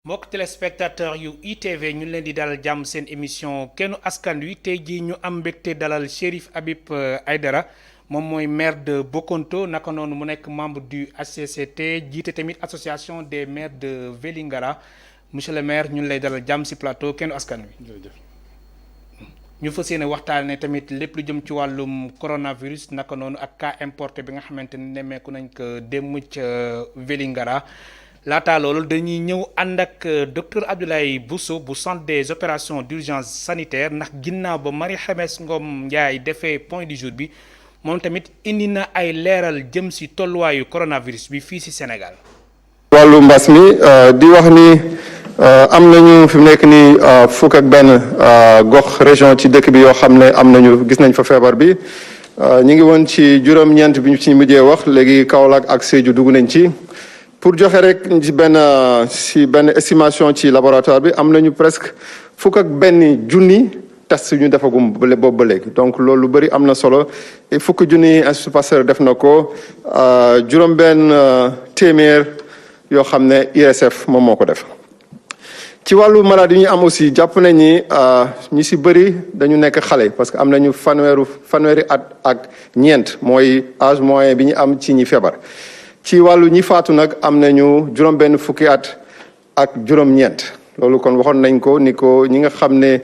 mbokk téléspectateur yu ITV ñu leen di dalal jàmm seen émission kennu askan wi tey jii ñu am mbégte dalal Chérif Habib Aidara moom mooy maire de Bokonto naka noonu mu nekk membre du HCCT jiite tamit association des maires de Vélingara monsieur le maire ñu lay dalal jàmm ci plateau kennu askan wi. ñu fas yéene waxtaanee tamit lépp lu jëm ci wàllum coronavirus naka noonu ak cas importé bi nga xamante ne nemmeeku nañ ko démb ca Vélingara. laataa loolu dañuy ñëw ànd ak docteur Abdoulaye Bousso bu centre des opérations d'urgence sanitaire ndax ginnaaw ba Marie Khemesse Ngom Ndiaye defee point du jour bi moom tamit indi na ay leeral jëm ci tolluwaayu coronavirus bi fii ci Sénégal. wàllu mbas mi di wax ni am nañu fi mu nekk nii fukk ak benn gox région ci dëkk bi yoo xam ne am nañu gis nañ fa feebar bi ñu ngi woon ci juróom-ñeent bi ñu ci mujjee wax léegi Kaolack ak Sédhiou dugg nañ ci. pour joxe rek ci benn estimation ci laboratoire bi am nañu presque fukk ak benn junni test ñu defagum boobu ba léegi donc loolu lu bëri am na solo et fukk junni Institut Pasteur def na ko juróom-benn téeméer yoo xam ne ISF moom moo ko def. ci wàllu maladie yi ñu am aussi jàpp nañ ni ñi si bëri dañu nekk xale parce que am nañu fanweeri at ak ñeent mooy âge moyen bi ñu am ci ñi feebar. ci wàllu ñi faatu nag am nañu juróom-benn fukki at ak juróom-ñeent loolu kon waxoon nañ ko ni ko ñi nga xam ne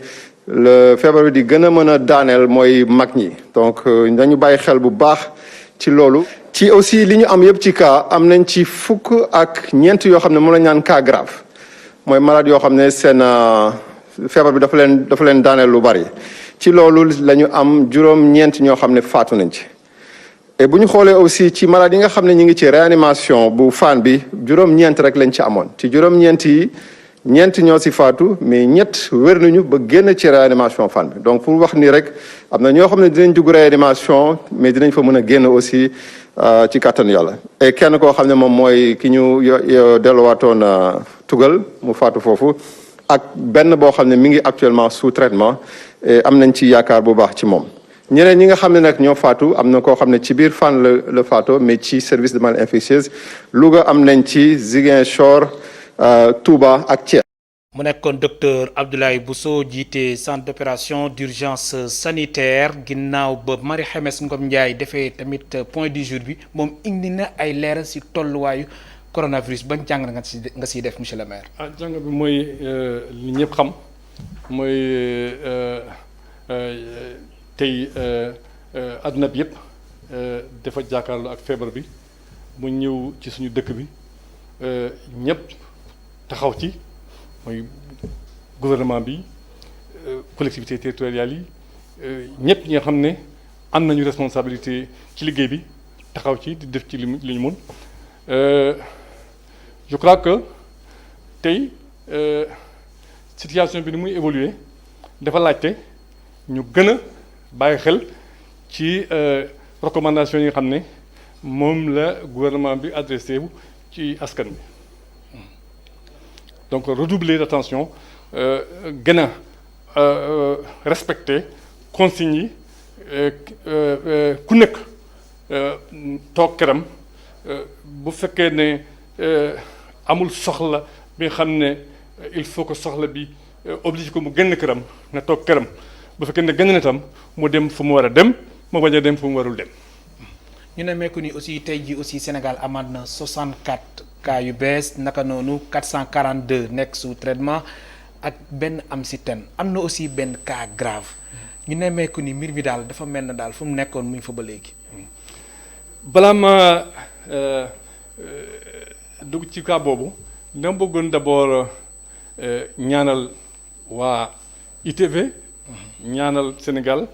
le feebar bi di gën a mën a daaneel mooy mag ñi donc dañu bàyyi xel bu baax ci loolu. ci aussi li ñu am yëpp ci cas am nañ ci fukk ak ñeent yoo xam ne moom la ñu naan cas grave mooy malade yoo xam ne seen feebar bi dafa leen daaneel lu bari ci loolu la ñu am juróom-ñeent ñoo xam ne faatu nañ ci. et bu ñu xoolee aussi ci malade yi nga xam ne ñu ngi ci réanimation bu Fann bi juróom-ñeent rek lañ ci amoon ci juróom-ñeent yi ñeent ñoo si faatu mais ñett wér nañu ba génn ci réanimation Fann bi donc pour wax ni rek am na ñoo xam ne dinañ dugg réanimation mais dinañ fa mën a génn aussi ci kàttanu yàlla. et kenn koo xam ne moom mooy ki ñu delluwaatoon tugal mu faatu foofu ak benn boo xam ne mi ngi actuellement sous traitement et am nañ ci yaakaar bu baax ci moom. ñeneen ñi nga xam ne nag ñoo faatu am na koo xam ne ci biir Fann la faatoo mais ci service de maladies infectieuses Louga am nañ ci Ziguinchor Touba ak Thiès. mu nekkoon docteur Abdoulaye Bousso jiite centre d'opération d'urgence sanitaire ginnaaw ba Marie Khemesse Ngom Ndiaye defee tamit point du jour bi moom indi na ay leeral ci tolluwaayu coronavirus ban jàng nga siy def monsieur le maire. jàng bi mooy li ñëpp xam mooy. tey adduna bi yëpp dafa jàkkaarloo ak feebar bi mu ñëw ci suñu dëkk bi ñëpp taxaw ci mooy gouvernement bi collectivités territoriales yi ñëpp ñi nga xam ne am nañu responsabilité ci liggéey bi taxaw ci di def ci li ñu mën je crois que tey situation bi ni muy évoluer dafa laajte ñu gën a bàyyi xel ci recommandation yi nga xam ne moom la gouvernement bi adressé wu ci askan bi donc redoubler d'attention gën a respecter consignes yi ku nekk toog këram bu fekkee ne amul soxla bi nga xam ne il faut que soxla bi obligé ko mu génn këram na toog këram. bu fekkee ne gën na tam mu dem fu mu war a dem mu bañ a dem fu mu warul dem. ñu ne meeku ni aussi tey jii aussi Sénégal amaat na 64 cas yu bees naka noonu 442 nekk sous traitement ak benn am si ten am na aussi benn cas grave ñu ne meeku ni mbir mi daal dafa mel na daal fu mu nekkoon mu ngi fa ba léegi. balaa ma dugg ci cas boobu dama bëggoon d'abord ñaanal waa ITV. ñaanal Sénégal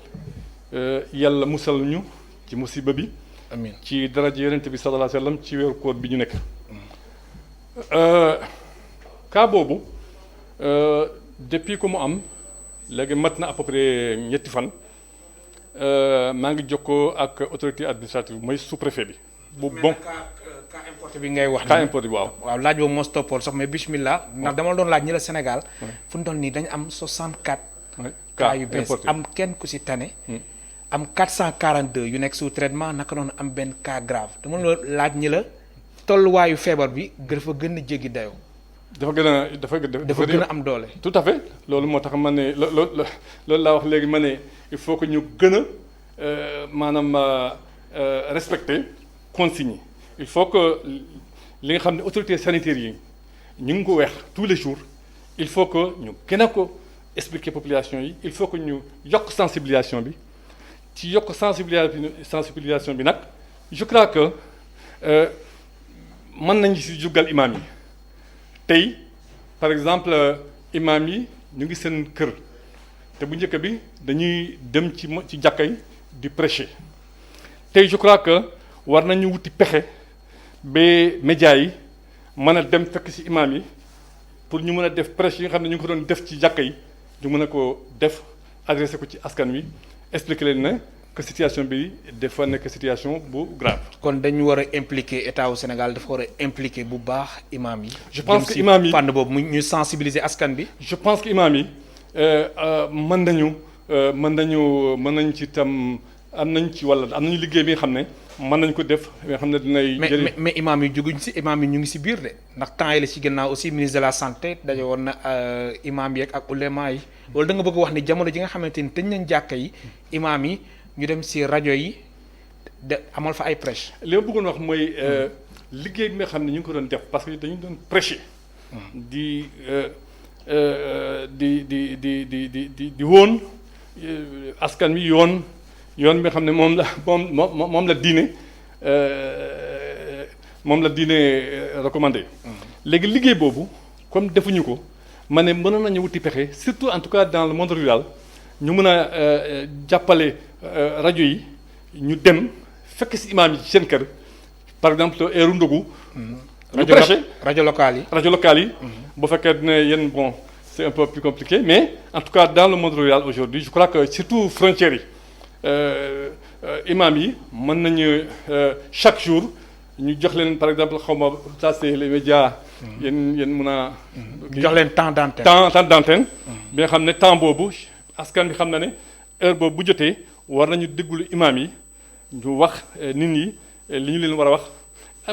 yàlla musal ñu ci musiba bi. amiin ci daraja yonent bi sallallahu alayhi wa sallam ci weeru koor bi ñu nekk. cas boobu depuis que mu am léegi mat na à peu près ñetti fan maa ngi jokkoo ak autorité administrative mooy sous-préfet bi. bu bon cas importé bi ngay wax. cas importé bi waaw. waaw laaj boobu moo stoppoon sax mais bismillah ndax dama la doon laaj ñi la Sénégal. fu mu toll nii dañu am 64. cas yu bees am kenn ku ci tane. am 442 yu nekk sous traitement naka noonu am benn cas grave dama la laaj ñi la tolluwaayu feebar bi dafa gën a jéggi dayoo. dafa gën a am doole. tout à fait loolu moo tax ma ne loolu laa wax léegi ma ne il faut que ñu gën a maanaam respecter consignes yi. il faut que li nga xam ne autorités sanitaires yi ñu ngi ko weex tous les jours il faut que ñu gën a ko expliquer population yi il faut que ñu yokk sensibilisation bi ci yokk sensibilisation bi nag je crois que mën nañu si jugal imam yi tey par exemple imam yi ñu ngi seen kër te bu njëkk bi dañuy dem ci jàkka yi di prêcher tey je crois que war nañu wuti pexe ba médias yi mën a dem fekk ci imam yi pour ñu mën a def prêche yi nga xam ne ñu ngi ko doon def ci jàkka yi ñu mën a ko def adressé ko ci askan wi expliquer leen ne que situation bi dafa nekk situation bu grave. kon dañu war a impliquer état wu Sénégal dafa war a impliquer bu baax imam yi. je pense que imam yi fànn boobu ñu sensibiliser askan bi. je pense que imam yi mën nañu ci tam am nañ ci wala am nañu liggéey bi nga xam ne mën nañ ko def nga xam ne dinay. mais imam yi juguñ si imam yi ñu ngi si biir de ndax temps yi la ci gannaaw aussi ministre de la santé daje woon na imam yeeg ak ulema yi. loolu da nga bëgg wax ni jamono ji nga xamante ni tëj nañ jàkka yi imam yi ñu dem si rajo yi de amal fa ay prêche. li ma bëggoon wax mooy liggéey bi nga xam ne ñu ngi ko doon def parce que dañu doon prêcher. di woon askan wi yoon bi nga xam ne moom la diine recommandé. léegi liggéey boobu comme defuñu ko ma ne mënoon nañu wuti pexe surtout en tout cas dans le monde rural ñu mën a jàppale rajo yi ñu dem fekk ci imaam yi ci seen kër par exemple heure ndogu. ñu prêché rajo locale yi. bu fekkee ne yéen bon c'est un peu plus compliqué mais en tout cas dans le monde rural aujourd'hui je crois que surtout frontières yi imaam yi mën nañu chaque jour ñu jox leen par exemple xaw ma ça c'est les médias. yéen mën a. jox leen temps d'antenne. temps d'antenne. bi nga xam ne temps boobu askan bi xam na ne heure boobu bu jotee war nañu déglu imaam yi ñu wax nit ñi li ñu leen war a wax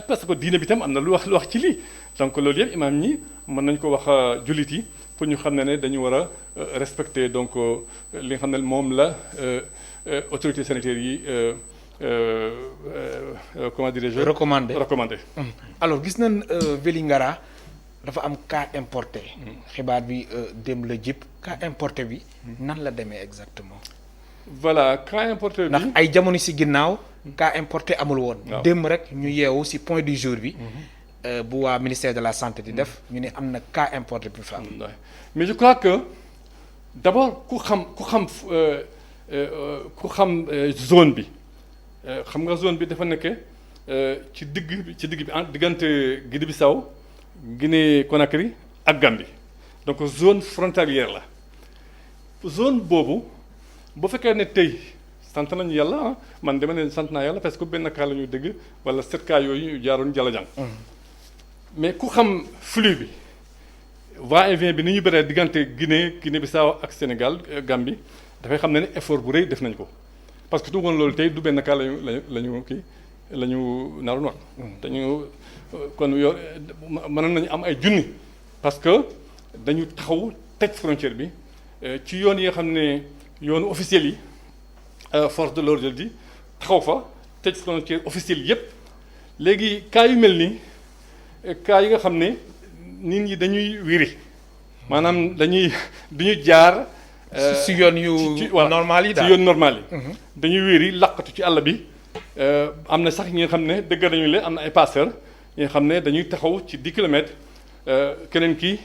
parce que diine bi tam am na lu wax ci lii donc loolu yëpp imaam ñi mën nañu ko wax jullit yi pour ñu xam ne dañu war a respecter donc li nga xam ne moom la autorités sanitaires yi comment dirais-je. recommandé. alors gis nañ Vélingara dafa am cas importé. xibaar bi démb la jëpp cas importé bi. nan la demee exactement. voilà cas importé bi ndax ay jamono ci ginnaaw. cas importé amul woon. waaw démb rek ñu yeewu ci point du jour bi. bu waa ministère de la santé di def ñu ne am na cas importé bi fa am. mais je crois que d'abord ku xam zone bi xam nga zone bi dafa nekk ci digg bi diggante Guinée-Bissau Guinée-Conakry ak Gambie donc zone frontalière la zone boobu bu fekkee ne tey sant nañu yàlla man dama ne sant naa yàlla parce que benn cas la ñu dégg wala 7 cas yooyu ñu jaaroon Jalajang mais ku xam flux bi va-et-vient bi ni ñu bëree diggante Guinée-Bissau ak Sénégal Gambie dafay xam ne effort bu rëy def nañ ko parce que du woon loolu tey du benn cas la ñu naroon wax dañu kon yow mënoon nañu am ay junni parce que dañu taxaw tëj frontière bi ci yoon yi nga xam ne yoonu officiel yi force de l'ordre di taxaw fa tëj frontière officielle yépp léegi cas yu mel nii cas yi nga xam ne nit ñi dañuy wiri maanaam duñu jaar si yoon yu normal yi daal ci yoon normal yi dañuy wéeri laqatu ci àll bi am na sax ñi nga xam ne dëgg nañu leen am na ay passeurs ñi nga xam ne dañuy taxaw ci 10 kilomètres keneen ki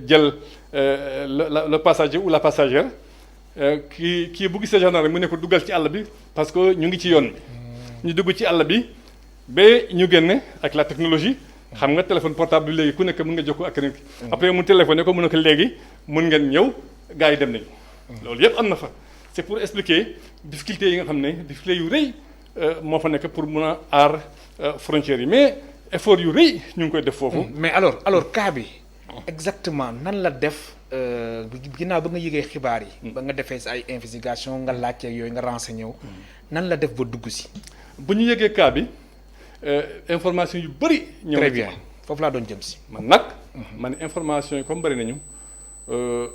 jël le passager ou la passagère kii bu gisee gendarme mu ne ko duggal ci àll bi parce que ñu ngi ci yoon bi ñu dugg ci àll bi ba ñu génne ak la technologie xam nga téléphone portable bi léegi ku nekk mën nga jokkoo ak keneen ki après mu téléphoné ko mu ne ko léegi mën ngeen ñëw gars yi dem nañu loolu yëpp am na fa c'est pour expliquer difficultés yi nga xam ne difficultés yu rëy moo fa nekk pour mun a aar frontières yi mais effort yu rëy ñu ngi koy def foofu. mais alors cas bi exactement nan la def ginnaaw ba nga yëgee xibaar yi. ba nga defee si ay investigation nga laajte yooyu nga renseigné wu. nan la def ba dugg si. bu ñu yëgee cas bi information yu bëri. ñëw très bien foofu laa doon jëm si. man nag ma ne information yi comme bari nañu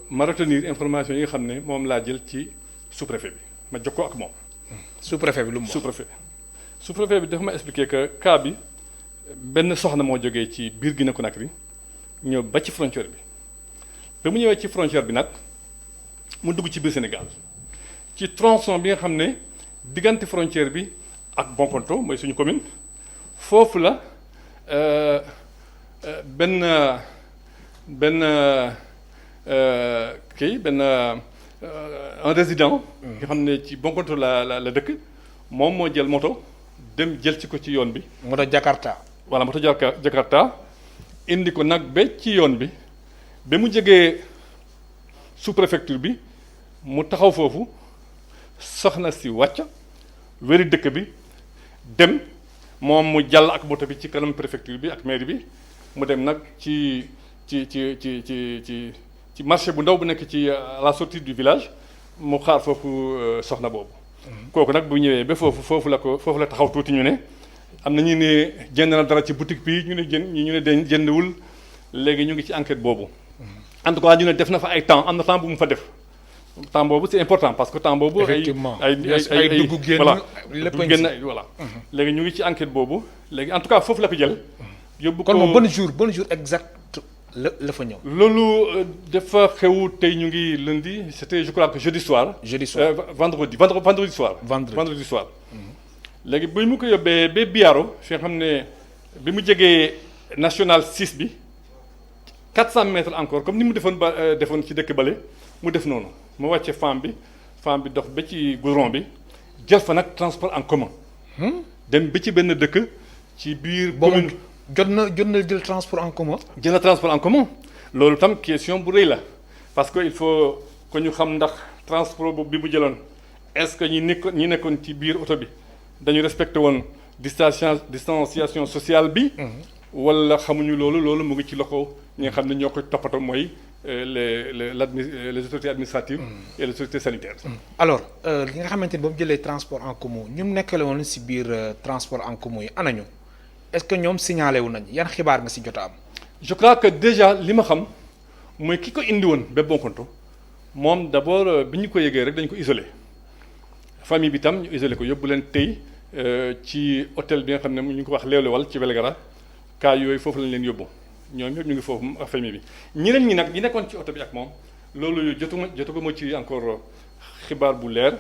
ma retenir information yi nga xam ne moom laa jël ci sous-préfet bi ma jokkoo ak moom. sous-préfet bi lu mu wax. sous-préfet bi dafa ma expliquer que cas bi benn soxna moo jógee ci biir Guinée Conakry ñëw ba ci frontière bi ba mu ñëwee ci frontière bi nag mu dugg ci biir Sénégal ci tronçon bi nga xam ne diggante frontière bi ak Bonkonto mooy suñu commune foofu la benn un résident nga xam ne ci Bonkonto la dëkk moom moo jël moto dem jël ci ko ci yoon bi. moto Jakarta. voilà moto Jakarta indi ko nag ba ci yoon bi ba mu jegee sous-préfecture bi mu taxaw foofu soxna si wàcc wéri dëkk bi dem moom mu jàll ak moto bi ci kanam préfecture bi ak mairie bi mu dem nag ci marché bu ndaw bu nekk ci à la sortie du village mu xaar foofu soxna boobu. kooku nag bu ñëwee ba foofu la taxaw tuuti ñu ne am na ñu ne jënd na dara ci boutique bi ñu ne jëndwul léegi ñu ngi ci enquête boobu. en tout cas ñu ne def na fa ay temps am na temps bu mu fa def temps boobu c'est important parce que temps boobu. effectivement ay dugg génn voilà lépp dugg génn voilà. léegi ñu ngi ci enquête boobu léegi en tout cas foofu la ko jël. yóbbu ko kon moom bon jour exact la fa ñëw. loolu dafa xew tey ñu ngi lundi c'était je crois que jeudi soir. vendredi soir. léegi bi mu ko yóbbee ba Biaro fi nga xam ne bi mu jegee national 6 bi 400 mètres encore comme ni mu defoon ci dëkk bale mu def noonu mu wàcce femme bi dox ba ci goudron bi jël fa nag transport en commun. dem ba ci benn dëkk ci biir commune. jot na jël transport en commun. jël na transport en commun loolu tam question bu rëy la parce que il faut que ñu xam ndax transport boobu bi mu jëloon est-ce que ñi nekkoon ci biir oto bi dañu respecté woon distanciation sociale bi. wala xamuñu loolu mu ngi ci loxo ñi nga xam ne ñoo koy toppatoo mooy les autorités administratives. et les autorités sanitaires. alors li nga xamante ni ba mu jëlee transport en commun ñu nekkale woon si biir transport en commun yi anañu. est-ce que ñoom signalé wu nañ yan xibaar nga ci jot a am. je crois que déjà li ma xam mooy ki ko indi woon ba Bonkonto moom d'abord bi ñu ko yëgee rek dañu ko isolé famille bi tam ñu isolé ko yóbbu leen tey ci hôtel bi nga xam ne ñu ngi ko wax Léolewal ci Vélingara cas yooyu foofu lañ leen yóbbu ñoom ñëpp ñu ngi foofu ak famille bi. ñeneen ñi nag ñi nekkoon ci hôtel bi ak moom loolu jotuma ci encore xibaar bu leer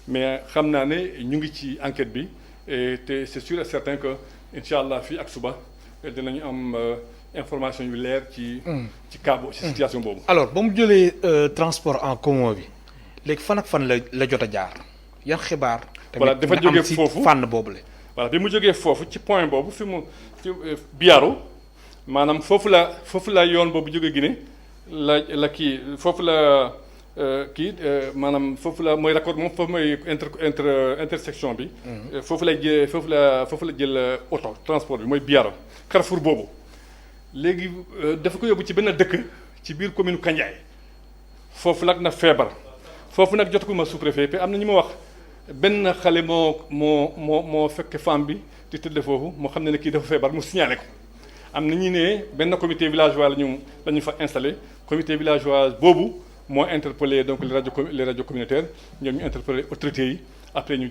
mais xam naa ne ñu ngi ci enquête bi te c'est sûr et certain que. incha allah fii ak suba dinañu am information yu leer ci cas boobu ci situation boobu. alors ba mu jëlee transport en commun bi léegi fan ak fan la jot a jaar yan xibaar. voilà dafa jógee foofu fànn boobu la. voilà bi mu jógee foofu ci point boobu fi Biaro maanaam foofu la yoon boobu jógee Guinée la kii foofu la maanaam foofu la mooy raccord moom foofu mooy intersection bi. foofu la jël auto transport bi mooy Biaro Carrefour boobu. léegi dafa ko yóbbu ci benn dëkk ci biir commune Kandiaye foofu nag na feebar foofu nag jotaguma sous-préfet te am na ñu ma wax benn xale moo fekk femme bi di tëdd foofu moo xam ne kii dafa feebar mu signalé ko. am na ñu ne benn comité villageois la ñu fa installé comité villageois boobu. moo interpellé donc les radios communautaires ñoom ñu interpellé autorités yi après ñu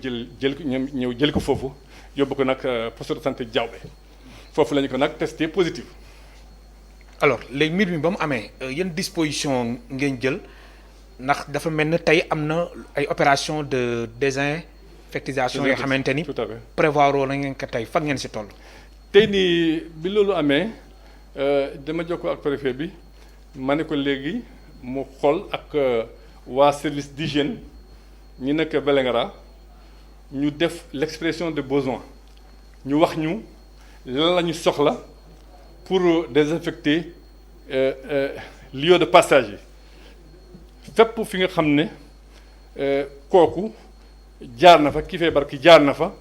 jël ko foofu yóbbu ko nag poste de santé Diaobé foofu la ñu ko nag testé positif. alors léegi mbir mi ba mu amee yan disposition ngeen jël ndax dafa mel ni tey am na ay opération de désinfectisation yoo xamante ni tout à fait prévoir na ngeen ko tey fan ngeen si toll. tey nii bi loolu amee dama jokkoo ak préfet bi ma ne ko léegi. mu xool ak waa service d'hygiène ñi nekk Vélingara ñu def l'expression de besoin ñu wax ñu lan la ñu soxla pour désinfecter lieu de passage yi fépp fi nga xam ne kooku jaar na fa ki feebar ki jaar na fa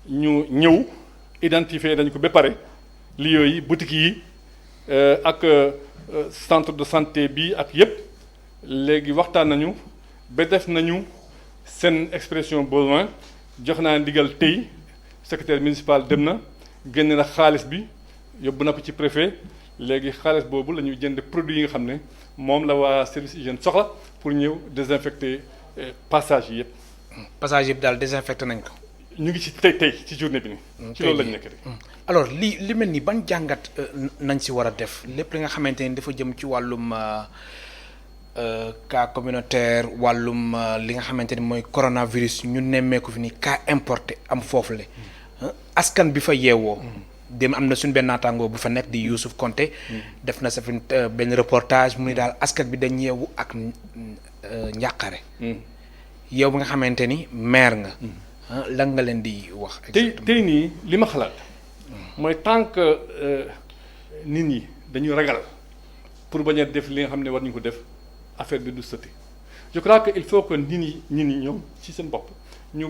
ñu ñëw identifier dañu ko ba pare lieux yi boutiques yi ak centre de santé bi ak yépp léegi waxtaan nañu ba def nañu seen expression besoin jox naa ndigal tey secrétaire municipal dem na génne na xaalis bi yóbbu na ko ci préfet léegi xaalis boobu la ñuy jënd produit yi nga xam ne moom la waa service hygiène soxla pour ñëw désinfecter passage yi yëpp. passage yëpp daal désinfecté nañ ko. ñu ngi ci tey ci journée bi nii. ci loolu lañ nekk rek. alors li mel ni ban jàngat nañ si war a def lépp li nga xamante ni dafa jëm ci wàllum cas communautaire wàllum li nga xamante ni mooy coronavirus ñu nemmeeku fi ni cas importé am foofu le askan bi fa yeewoo. dem am na suñ benn naataangoo bu fa nekk di Youssouf Konté def na sa fi benn reportage mu ni daal askan bi dañ yeewu ak njàqare. yow bi nga xamante ni maire nga. lan nga leen di wax. tey nii li ma xalaat. mooy tant que nit ñi dañuy ragal pour bañ a def li nga xam ne war ñu ko def affaire bi du sotti je crois que il faut que nit ñi ñoom ci seen bopp ñu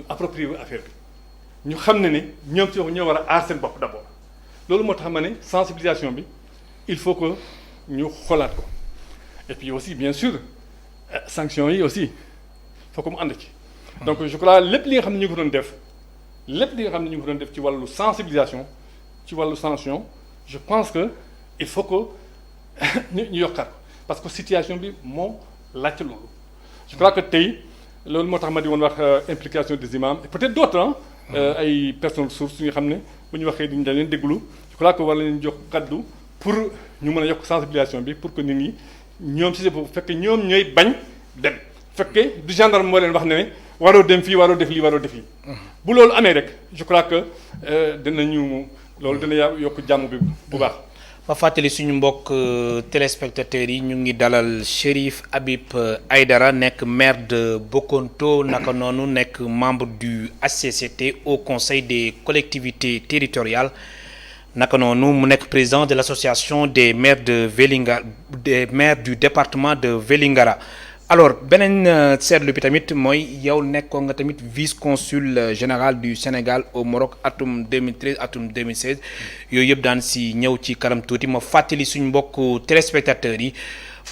approprier affaire bi ñu xam ne ñoom ci ñoo war a aar seen bopp d'abord loolu moo tax ma ne sensibilisation bi il faut que ñu xoolaat ko et puis aussi bien sûr sanctions yi aussi faut que mu ànd ci. donc je crois lépp li nga xam ne ñu ko doon def. lépp li nga xam ne ñu ngi ko doon def ci wàllu sensibilisation ci wàllu sanction je pense que il faut que ñu yokkaat parce que situation bi moo laajte loolu. je crois que tey loolu moo tax ma di woon wax implication des imams et peut-être d'autres ay personnes ressources yi nga xam ne bu ñu waxee dañ leen déglu je crois que war nañu jox kaddu pour ñu mën a yokk sensibilisation bi pour que nit ñi ñoom si bu fekkee ñoom ñooy bañ dem fekkee du gendarme moo leen wax ne waroo dem fii waroo def lii waroo def lii. bu loolu amee rek je crois que dinañu loolu dina yokk jàmm bi bu baax. ma fàttali suñu mbokk téléspectateurs yi ñu ngi dalal Chérif Habib Aïdara nekk maire de Bokonto naka noonu nekk membre du HCCT au conseil des collectivités territoriales naka noonu mu nekk président de l'association des maires de Vélingara des maires du département de Vélingara. alors beneen seetlu bi tamit mooy yow nekkoon nga tamit vice-consul général du Sénégal au Maroc atum 2013 atum 2016 yooyu yëpp daan si ñëw ci kanam tuuti ma fàttali suñ mbokku téléspectateurs yi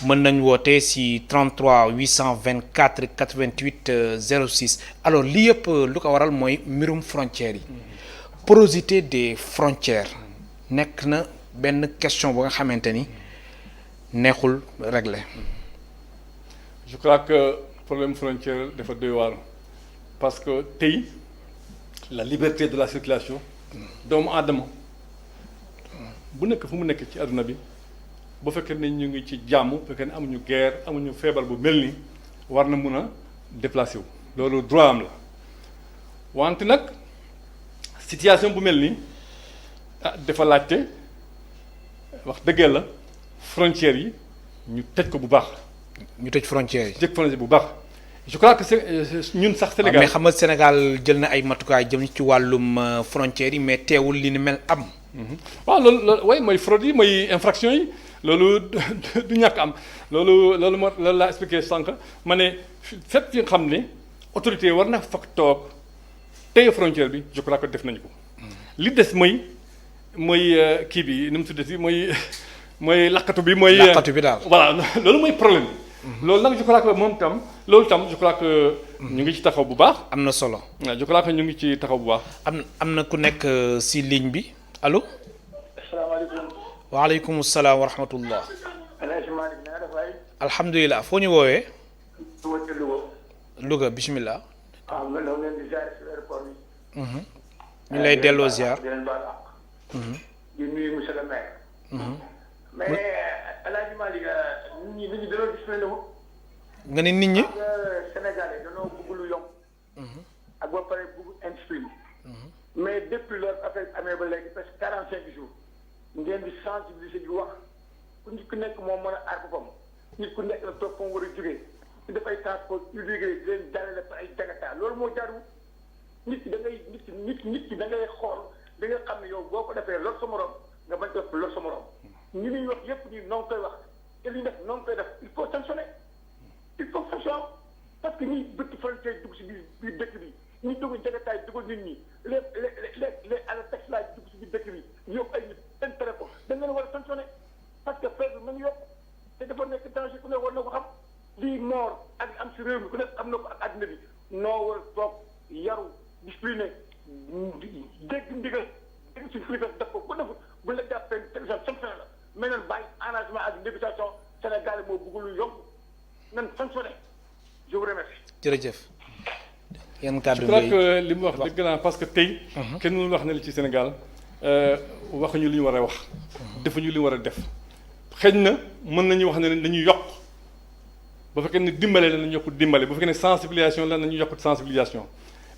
mën nañ woote si 33 824 88 06 alors lii yëpp lu ko waral mooy mbirum frontières yi porosité des frontières nekk na benn question bu nga xamante ni neexul régler. je crois que problème frontière dafa doy waar parce que tey la liberté de la circulation doomu aadama bu nekk fu mu nekk ci àdduna bi bu fekkee ne ñu ngi ci jàmm bu fekkee ne amuñu guerre amuñu feebar bu mel ni war na mun a déplacer wu loolu droit am la wante nag situation bu mel ni dafa laajte wax dëggee la frontières yi ñu tëj ko bu baax. ñu tëj frontières yi. tëj frontière bu baax je crois que ñun sax Sénégal mais xam nga Sénégal jël na ay matukaay jëm ci wàllum frontières yi mais teewul li ni mel am. waaw loolu way mooy fraude yi mooy infraction yi loolu du ñàkk am loolu laa expliqué sànq ma ne fépp fi nga xam ne autorité war na fa toog téye frontière bi je crois que def nañu ko. li des mooy kii bi nu mu tuddati mooy lakkatu bi mooy. lakkatu bi daal voilà loolu mooy problème bi. loolu nag je crois que moom tam loolu tam je crois que. ñu ngi ci taxaw bu baax. am na solo. waaw je crois que ñu ngi ci taxaw bu baax. am na ku nekk si ligne bi allo. asalaamaaleykum. waaleykum salaam wa rahmatullah. El Hadj Malick na nga def waay. alhamdulilah foo ñu woowee. woote Louga. Louga bisimilah. waaw man de leen di ziar si aéroport bi. ñu lay delloo ziar. di leen baal àq. di nuyu monsieur le maire. mais El Hadj Malick nit ñi dañoo gis ne nga ne nit ñi. Sénégalais dañoo bëgg lu yomb. ak ba pare bëgg industrie. mais depuis loolu affaire amee ba léegi presque 45 jours ngeen di sensibiliser di wax ku nit ku nekk moom mën a aar boppam nit ku nekk la toog fa mu war a jógee di def ay transport public di leen jàllale par ay jagata loolu moo jaru nit ki da ngay nit ki da ngay xool da nga xam ne yow boo ko defee lor sa morom nga bañ def lor sa morom ñi ñuy wax yépp ñi noo ngi koy wax te li ñu def noo ngi koy def il faut sanctionner il faut sanction parce que ñi bëtt frontière dugg si biir dëkk bi ñi dugg jagataay dugal nit ñi les à la taxe laaj dugg si biir dëkk bi yóbbu ay nit intérêt ko da ngeen war a sanctionner parce que feebar bi mu ngi yokk te dafa nekk danger ku ne war na ko xam lii moor ak am si réew mi ku nekk am na ko ak àddina bi noo war a toog yaru discipliné dégg ndigal suñu kilifa def ko bu deful bu la jàppee télévision sanctionné la mais nan bàyyi arrangement ak négociation Sénégal moo bëgg lu yomb nan sanctionné je vous remercie. jërëjëf. yan kàddu je crois que li mu wax dëgg naa parce que tey. kenn mënul wax ne li ci Sénégal waxuñu li ñu war a wax. defuñu li ñu war a def. xëy na mën nañu wax ne dañuy yokk bu fekkee ne dimbale la nañu yokk dimbale bu fekkee ne sensibilisation la nañu yokk sensibilisation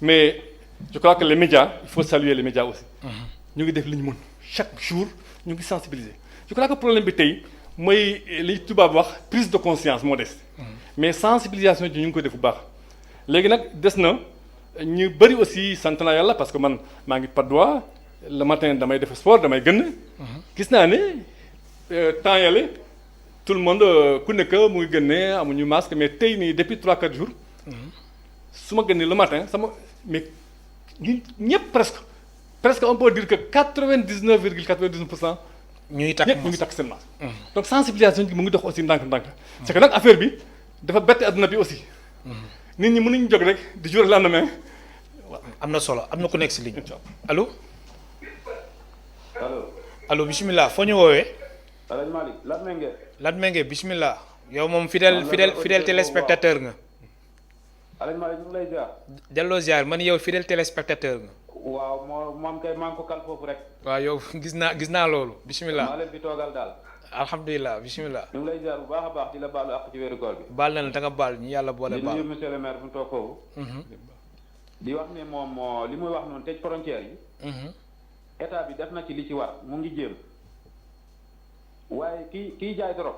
mais je crois que les médias il faut saluer les médias aussi. ñu ngi def li ñu mën chaque jour ñu ngi sensibiliser. je crois que problème bi tey mooy li tubaab wax prise de conscience moo des. mais sensibilisation ji ñu ngi koy def bu baax. léegi nag des na ñu bëri aussi sant naa yàlla parce que man maa ngi Patte d'Oie le matin damay def sport damay gën. gis naa ne temps yàlla tout le monde ku nekk mu ngi génne amuñu masque mais tey nii depuis 3-4 jours. su ma génnee le matin sama mais ñëpp presque on peut dire que 99,99%. ñu ngi takk ñëpp ñu ngi takk seen masque. donc sensibilisation bi mu ngi dox aussi ndànk-ndànk. c'est que nag affaire bi dafa bett adduna bi aussi. nit ñi mënuñu jóg rek di jour lendemain. am na solo am na ku nekk si ligne allo. allo. allo bisimilah foo ñu woowee. Alaaji Malick Latmingué. Latmingué bisimilah. yow moom fidèle téléspectateur nga. Alaaji Malick ñu ngi lay ziar. delloo ziar man yow fidèle téléspectateur nga. waaw moom kay maa ngi ko kal foofu rek. waaw yow gis naa loolu bisimilah. maa leen fi toogal daal. alhamdulilah bisimilah. ñu ngi lay ziar bu baax a baax di la baalu àq ci weeru koor bi. baal na la da nga baal ñu yàlla boole baal. di nuyu monsieur le maire fu mu toog foofu. di wax ne moom li muy wax noonu tëj frontière yi. état bi def na ci li ci war mu ngi jéem. waaye kii jaay dorog.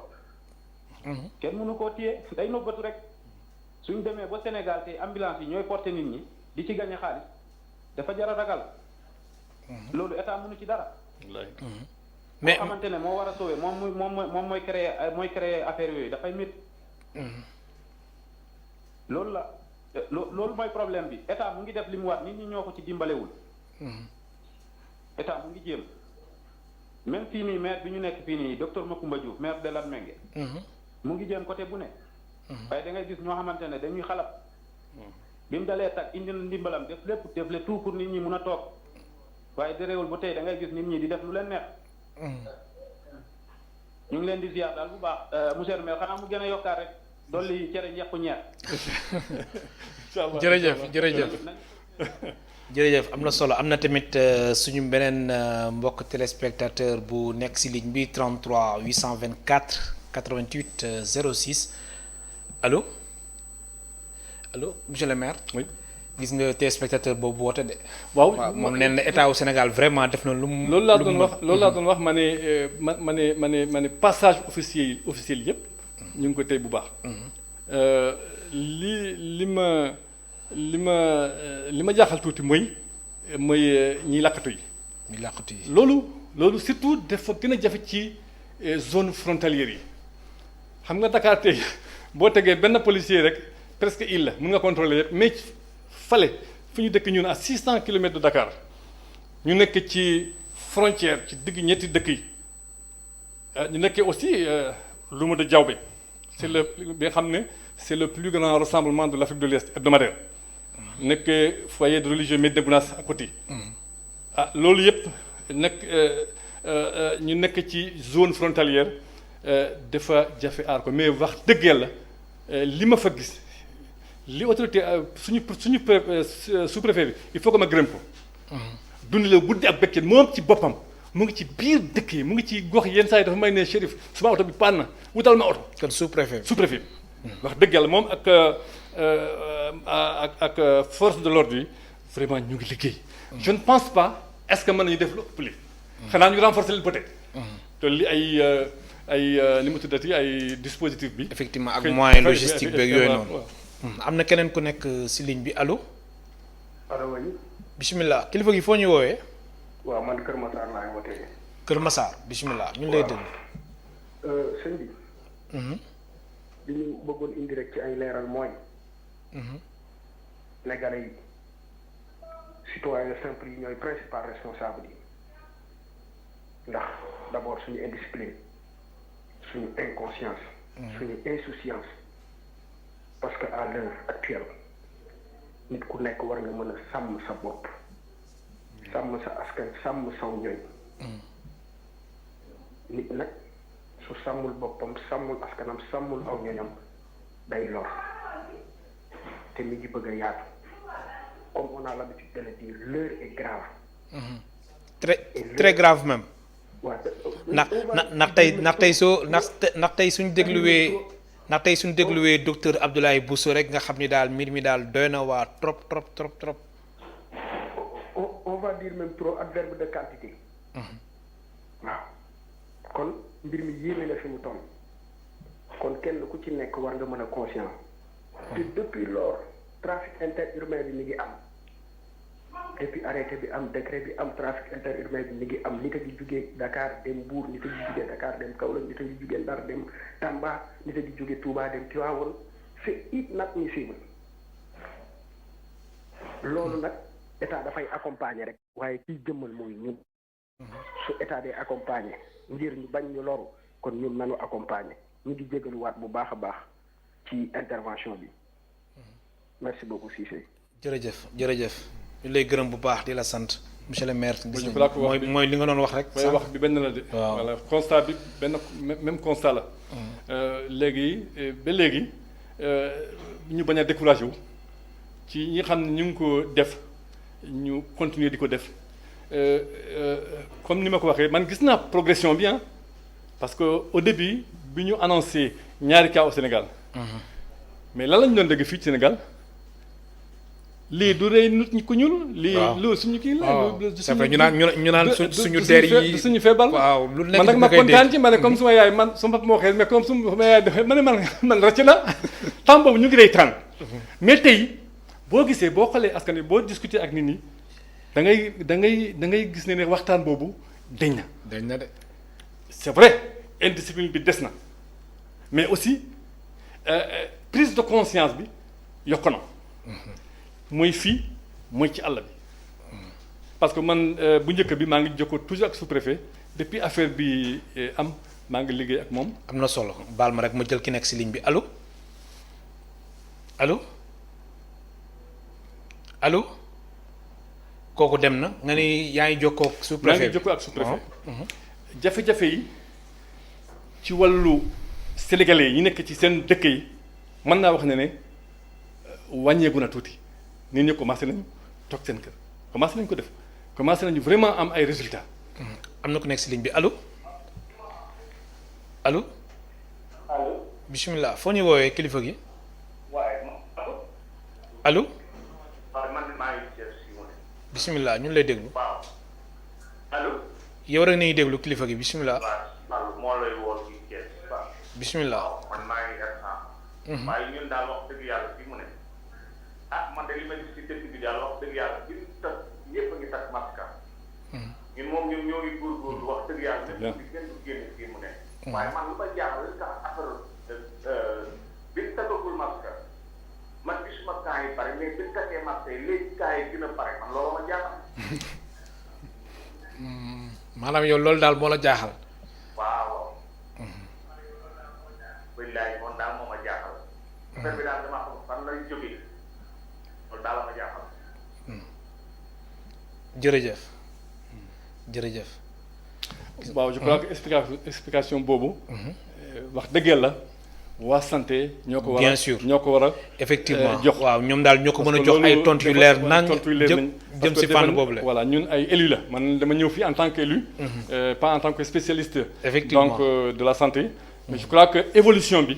kenn mënu koo téye day nobbatu rek. suñ demee ba Sénégal tey ambulance yi ñooy porter nit ñi di ci gagné xaalis dafa jar a ragal. loolu état mënu ci dara. mais boo xamante ne moo war a sauver moom mooy créer affaire yooyu dafay métti. loolu la loolu mooy problème bi état mu ngi def li mu war nit ñi ñoo ko ci dimbalewul. état mu ngi jéem même fii nii maire bi ñu nekk fii nii docteur Macoumba Diouf maire de Latmingué. mu ngi jéem côté bu ne. waaye da ngay gis ñoo xamante ne dañuy xalab. bi mu dalee tag indi na ndimbalam def le tout pour nit ñi mun a toog waaye dereewul ba tey da ngay gis nit ñi di def lu leen neex. ñu ngi leen di ziar daal bu baax monsieur le maire xanaa mu gën a yokkaat rek dolli cere ñeexu ñeex. jërëjëf am na solo am na tamit suñu beneen mbokk téléspectateur bu nekk si ligne bi 33 824 88 06 allo monsieur le maire. oui gis nga téléspectateur boobu woote de. waaw moom nee na état wu Sénégal vraiment def na lu mu. loolu laa doon wax ma ne passage officiel yëpp. ñu ngi ko tey bu baax. li ma jaaxal tuuti mooy ñiy làkkatu yi. ñiy làkkatu yi loolu surtout dafa gën a jafe ci zone frontalière yi xam nga Dakar tey boo tegee benn policier rek presque il la mun nga contrôler yëpp mais fale fu ñu dëkk ñun à 600 kilomètres de Dakar ñu nekk ci frontière ci digg ñetti dëkk yi ñu nekkee aussi Louma de Diaobé c'est le bi nga xam ne c'est le plus grand rassemblement de l'Afrique de l'Est hebdomadaire nekk foyer de religieux Médina Gounass à côté loolu yëpp nekk ñu nekk ci zone frontalière dafa jafe aar ko mais wax dëgg yàlla li ma fa gis li autorité suñu sous-préfet bi il faut que ma gërëm ko. dund la guddi ak bëccëg moom ci boppam mu ngi ci biir dëkk yi mu ngi ci gox yenn saa yi dafa may ne shérif suma oto bi panne na wutal ma oto. kon sous-préfet bi wax dëgg yàlla moom ak force de l'ordre yi vraiment ñu ngi liggéey. je ne pense pas est-ce que mën nañu def lu ëpp li xanaa ñu renforcer leen peut-être. te li ay li mu tuddati ay dispositif bi. effectivement ak moyen logistique beeg yooyu noonu. am na keneen ku nekk si ligne bi allo. allo oui. bisimilah kilifa gi foo ñu woowee. waaw man Kër Massar laay wootee. Kër Massar bisimilah ñu ngi lay déglu. sëñ bi. li ñu bëggoon indi rek ci ay leeral mooy. Sénégalais yi citoyen simple yi ñooy principal responsable yi ndax d'abord suñu indiscipline suñu inconscience. suñu insouciance. parce que à l'heure actuelle nit ku nekk war nga mën a sàmm sa bopp sàmm sa askan sàmm saw ñooñ nit nag su sàmmul boppam sàmmul askanam sàmmul aw ñooñam day lor te mi ngi bëgg a yaatu comme on a l'habitude de le dire l'heure est grave. Très grave même. waaw ndax tey suñ dégluwee docteur Abdoulaye Bousso rek nga xam ni daal mbir mi daal doy na waa trop. on va dire même trop adverbe de quantité. waaw kon mbir mi yéeme na fi mu toll kon kenn ku ci nekk war nga mën a conscient te depuis lors trafic interurbain bi mi ngi am depuis arrêté bi am décret bi am trafic interurbain bi mi ngi am nit a di jugee Dakar dem Mbour nit a di jugee Dakar dem Kaolack nit a di jugee Ndar dem Tamba nit a di jugee Touba dem Tivaouane c'est inadmissible loolu nag état dafay accompagner rek waaye kiy jëmmal mooy ñun su état day accompagner ngir ñu bañ ñu loru kon ñun nanu accompagner ñu ngi jégaluwaat bu baax a baax ci intervention bi merci beaucoup Cissé. jërëjëf ñu lay gërëm bu baax di la sant monsieur le maire. mooy li nga doon wax rek. mooy wax bi benn la de. waaw voilà constat bi benn même constat la. léegi ba léegi ñu bañ a découragé wu ci ñi xam ne ñu ngi ko def ñu continuer di ko def comme ni ma ko waxee man gis naa progression bi parce que au début bi ñu annoncé ñaari cas au Sénégal. mais lan la ñu doon dégg fii ci Sénégal. lii du rey nit ñi ku ñuul. lii loolu suñu kii la. c'est vrai ñu naan suñu der yi du suñu feebar. waaw lu nekk man nag ma kontaan ci ma ne comme suma yaay man suma papa moo waxee mais comme suma yaay dafay ma ne man rëcc la temps boobu ñu ngi lay tànn mais tey boo gisee boo xoolee askan wi boo discuter ak nit ñi da ngay gis ne waxtaan boobu dañ na de. c'est vrai indiscipline bi des na mais aussi prise de conscience bi yokk na. mooy fii mooy ci àll bi parce que man bu njëkk bi maa ngi jokkoo toujours ak sous-préfet depuis affaire bi am maa ngi liggéey ak moom. am na solo baal ma rek ma jël ki nekk si ligne bi allo kooku dem na nga ni yaa ngi jokkoo ak sous-préfet. maa ngi jokkoo ak sous-préfet. jafe-jafe yi ci wàllu sénégalais yi nekk ci seen dëkk yi mën naa wax ne wàññeeku na tuuti. nit ñi commencé nañu toog seen kër commencé nañu ko def commencé nañu vraiment am ay résultats. am na ku nekk si ligne bi allo. bisimilah foo ñu woowee kilifa gi. allo. bisimilah ñu ngi lay déglu. yow rek nañuy déglu kilifa gi bisimilah. bisimilah. waaye ñun daal wax dëgg yàlla fi mu ne man de li ma gis ci dëkk bi daal wax dëgg yàlla bi ñëpp a ngi takk masque ñun moom ñoo ngi góorgóorlu wax dëgg yàlla ne di gën du génn fii mu ne waaye man lu ma jaaxal li tax affaire bi ñu takkagul masque man gisuma cas yi pare mais bi ñu takkee masque yi léegi cas yi gën a pare man loolu ma jaaxal maanaam yow loolu daal moo la jaaxal. waaw wallaay moom daal moo ma jaaxal affaire bi daal dama xam fan lay jógee loolu daal ma jaaxal. jërëjëf. waaw je crois que explication boobu. wax dëgg la waa santé. ñoo ko war a bien sûr ñoo ko war a. effectivement jox waaw ñoom daal ñoo ko mën a jox ay tontu yu leer nang jëm si fànn boobu la. voilà ñun ay élu la man dama ñëw fii en tant qu'élu. pas en tant que spécialiste. effectivement donc de la santé. mais je crois que évolution bi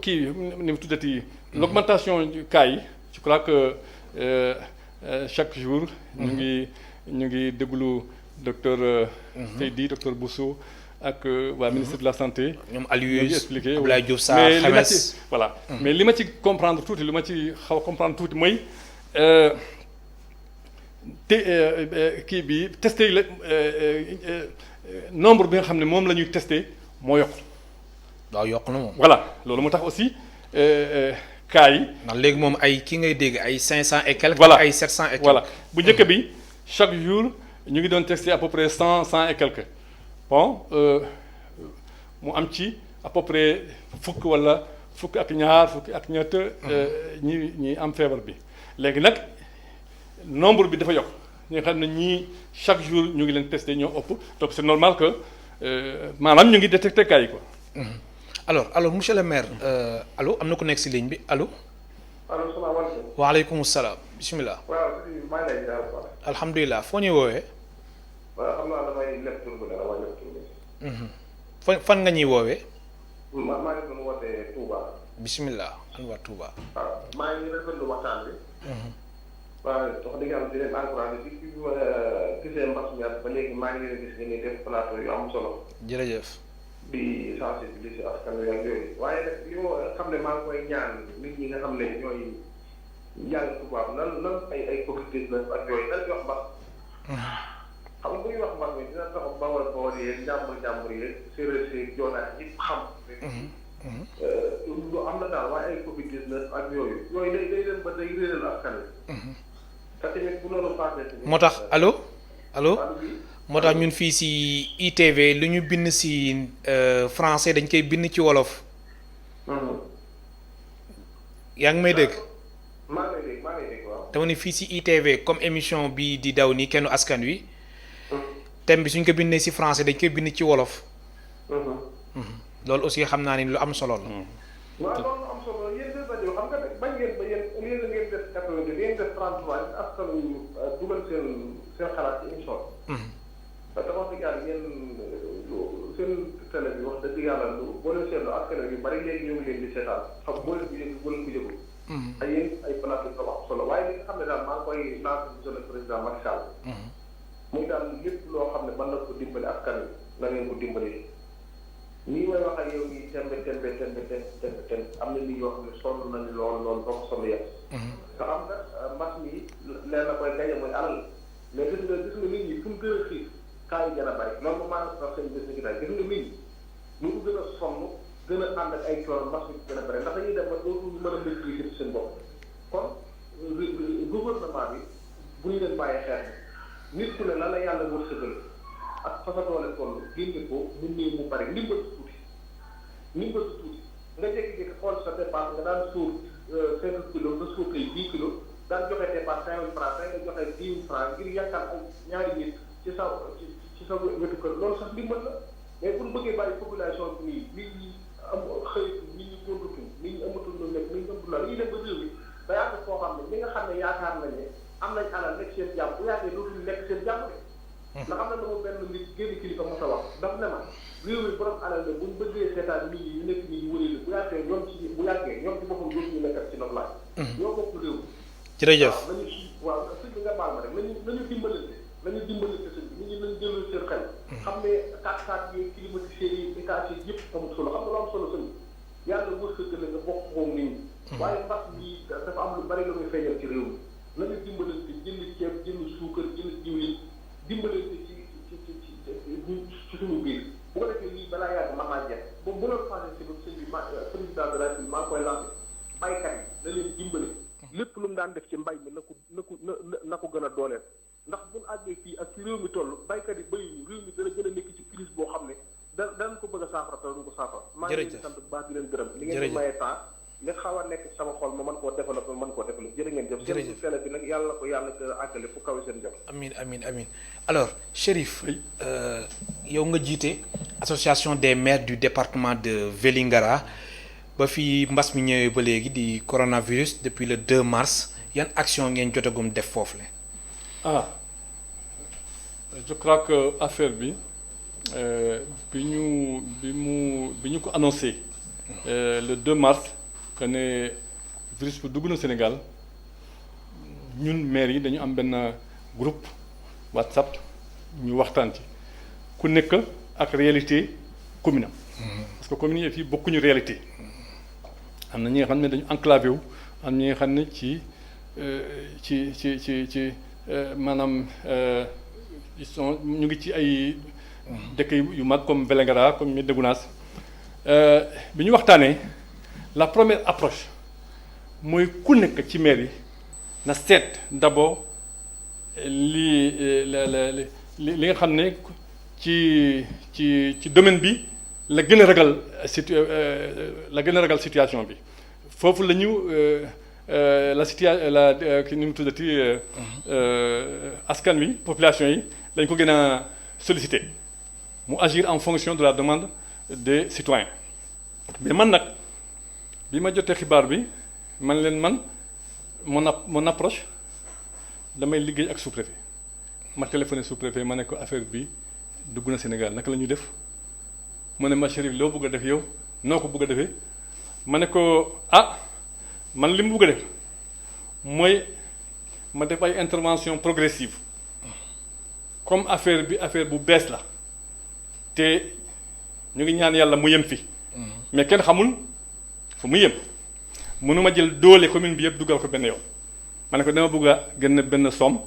kii ni mu tuddati. l'augmentation du cas yi je crois que chaque jour. ñu ngi déglu docteur. Seydi docteur Bousso ak waa ministre de la santé. ñoom Aliou expliqué Abdoulaye Diouf Sarr mais li ma ci voilà. mais li ma ci comprendre tuuti li ma ci xaw a comprendre tuuti mooy kii bi testé la nombre bi nga xam ne moom la ñuy testé moo yokk. waaw yokk na moom. voilà loolu moo tax aussi cas yi. ndax léegi moom ay ki ngay dégg ay 500 et quelques. voilà ay 700 et quelques. voilà bu njëkk bi chaque jour ñu ngi doon testé à peu près 100 et quelques bon mu am ci à peu près fukk wala fukk ak ñaar fukk ak ñett ñi am feebar bi léegi nag nombre bi dafa yokk ñi nga xam ne ñii chaque jour ñu ngi leen testé ñoo ëpp donc c'est normal que maanaam ñu ngi détecté cas yi quoi. alors monsieur le maire allo am na ku nekk si ligne bi allo. allo salaamaaleykum. waaleykum salaam bisimilah. waaw maa ngi lay ziar bu baax. alhamdulilah foo ñuy woowee. waaw xam naa damay leb tur bi dara waaye leb tur bi. fan nga ñuy woowee. maa ngi doon wootee Touba. bisimilah an waa Touba. waaw maa ngi rafetlu waxtaan bi. waaw wax dëgg yàlla di leen encouragé bi ma gisee mbas mi ba léegi maa ngi leen gis ñu ngi def plateau yu am solo. jërëjëf. di sensibiliser askan wi ak yooyu waaye nag li ma xam ne maa ngi koy ñaan nit ñi nga xam ne ñooy jàng tubaab nan ay Covid-19 ak yooyu nan di wax mbas. xam nga bu ñuy wax mbas mi dina tax bawal yeeg jàmbur yeeg séeréer si joonaat ñëpp xam. lu am na daal waaye ay Covid-19 ak yooyu day dem ba day réeral askan wi. te tamit bu loolu passé. moo tax allo. moo tax ñun fii si ITV lu ñu bind si français dañ koy bind ci wolof. yaa ngi may dégg. maa ngi lay dégg waaw. dama ne fii si ITV comme émission bi di daw nii kenn askan wi. thème bi suñ ko bindee si français dañ koy bind ci wolof. loolu aussi xam naa ni lu am solo la. waaw loolu am solo yéen de rajo xam nga bañ ngeen ba yéen ngeen def 82 ngeen def 33 askan wi dugal seen xalaat ci émission bi. parce que wax dëgg yàlla yéen seen télé bi wax dëgg yàlla boo leen seetlu askan wi yu bari léegi ñu ngi leen di seetaan xam boo leen ko yëg boo leen ko yëgul. ay yéen ay plateau yu wax solo waaye li nga xam ne daal maa ngi koy lancer monsieur le président Macky Sall. muy daal lépp loo xam ne mën na ko dimbali askan wi na ngeen ko dimbali. nii may wax ak yow nii tembe am na nit yoo xam ne sonn nañu lool ba ko sonn yëpp. te am na mbas mi leen la koy gañe mooy alal mais gis nga nit ñi fu mu gën a xiif kaa yi gën a bari loolu moom maa ngi wax seen bés ni ki daal gis nga nit ñi ñu ko gën a sonn gën a ànd ak ay coono mbas mi gën a bari ndax dañuy dem ba dootuñu mën a maîtriser seen bopp kon gouvernement bi bu ñu leen bàyyee xeex nit ku ne lan la yàlla wërsëgal ak fa sa doole toll génne ko mu néew mu bari ndimbal tuuti nga jékki-jékki xool sa dépense nga daan suur 5 kilos nga suur tey 10 kilos daan joxe dépense 5 000 francs tey nga joxe 10 000 francs ngir yaakaar ay ñaari nit ci sa wetu kër loolu sax ndimbal la mais bu ñu bëggee bàyyi population bi nii nit ñi am xëytu nit ñi góorgóorlu nit ñi amatul lu nekk nit ñi amatul la dañuy dem ba réew mi ba yàgg koo xam ne ñi nga xam ne yaakaar nañ ne am nañ alal nekk seen jàmm bu yàggee dootuñu nekk seen jàmm de. ndax am na lu ma benn nit génn kilifa mos a wax daf ne ma réew mi borom alal la bu ñu bëggee seetaan nit ñi ñu nekk nii ñu wëree bu yàggee ñoom ci boppam dootuñu nekkat ci noflaay. ñoo bokk réew mi. jërëjëf waaw sëñ bi nga baal ma rek nañu dimbalante sëñ bi nit ñi nañu jëlal seen xel. xam ne 4x4 yi climatiseurs yi étage yi yëpp amul solo xam nga lu am solo sëñ bi yàlla wërsëgal nga bokk moom nit ñi. waaye mbas mi dafa am lu bari lu muy feeñal ci réew mi nañu dimbalante jënd ceeb jënd suukar jënd diwlin dimbalante ci suñu biir bu ko defee lii balaa yàgg mën naa jeex bu loolu passé si sëñ bi président de la République maa ngi koy lancé baykat yi da leen dimbali lépp lu mu daan def ci mbay mi na ko gën a dooleel ndax bu ñu àggee fii ak ci réew mi toll baykat yi béyuñu réew mi dana gën a nekk ci crise boo xam ne daan ko bëgg a saafara te duñ ko saafara. maa ngi leen di sant bu baax di leen gërëm. li ngeen di maye temps li xaw a nekk sama xol ma mën koo développé jërë ngeen jëf. jërëjëf seen télé bi nag yàlla ko yàlla ko àggale fu kawe seen jot. amiin alors Chérif yow nga jiite association des maires du département de Vélingara ba fi mbas mi ñëwee ba léegi di coronavirus depuis le 2 mars yan action ngeen jotagum def foofu la. Je crois que affaire bi bi ñu ko annoncé le 2 mars que ne virus bi dugg na Sénégal ñun maire yi dañu am benn groupe WhatsApp ñu waxtaan ci ku nekk ak réalité commune am parce que communes yi fii bokkuñu réalité am na ñi nga xam ne dañu enclavé wu am ñi nga xam ne ci maanaam ñu ngi ci ay dëkk yu mag comme Vélingara comme Médina Gounass bi ñu waxtaanee la première approche mooy ku nekk ci maire yi na seet d'abord li nga xam ne ci domaine bi la gën a ragal situation bi foofu la ñu la situation ki ni mu tuddati askan wi population yi dañ ko gën a solliciter mu agir en fonction de la demande des citoyens mais man nag bi ma jotee xibaar bi man leen man mon approche damay liggéey ak sous-préfet ma téléphoné sous-préfet ma ne ko affaire bi dugg na Sénégal naka la ñuy def mu ne ma Chérif loo bëgg a def yow noo ko bëgg a defee ma ne ko man li mu bëgg a def mooy ma def ay intervention progressive comme affaire bu bees la te ñu ngi ñaan yàlla mu yem fi mais kenn xamul fu mu yem mënuma jël doole commune bi yëpp dugal ko benn yoon ma ne ko dama bëgg a génn benn somme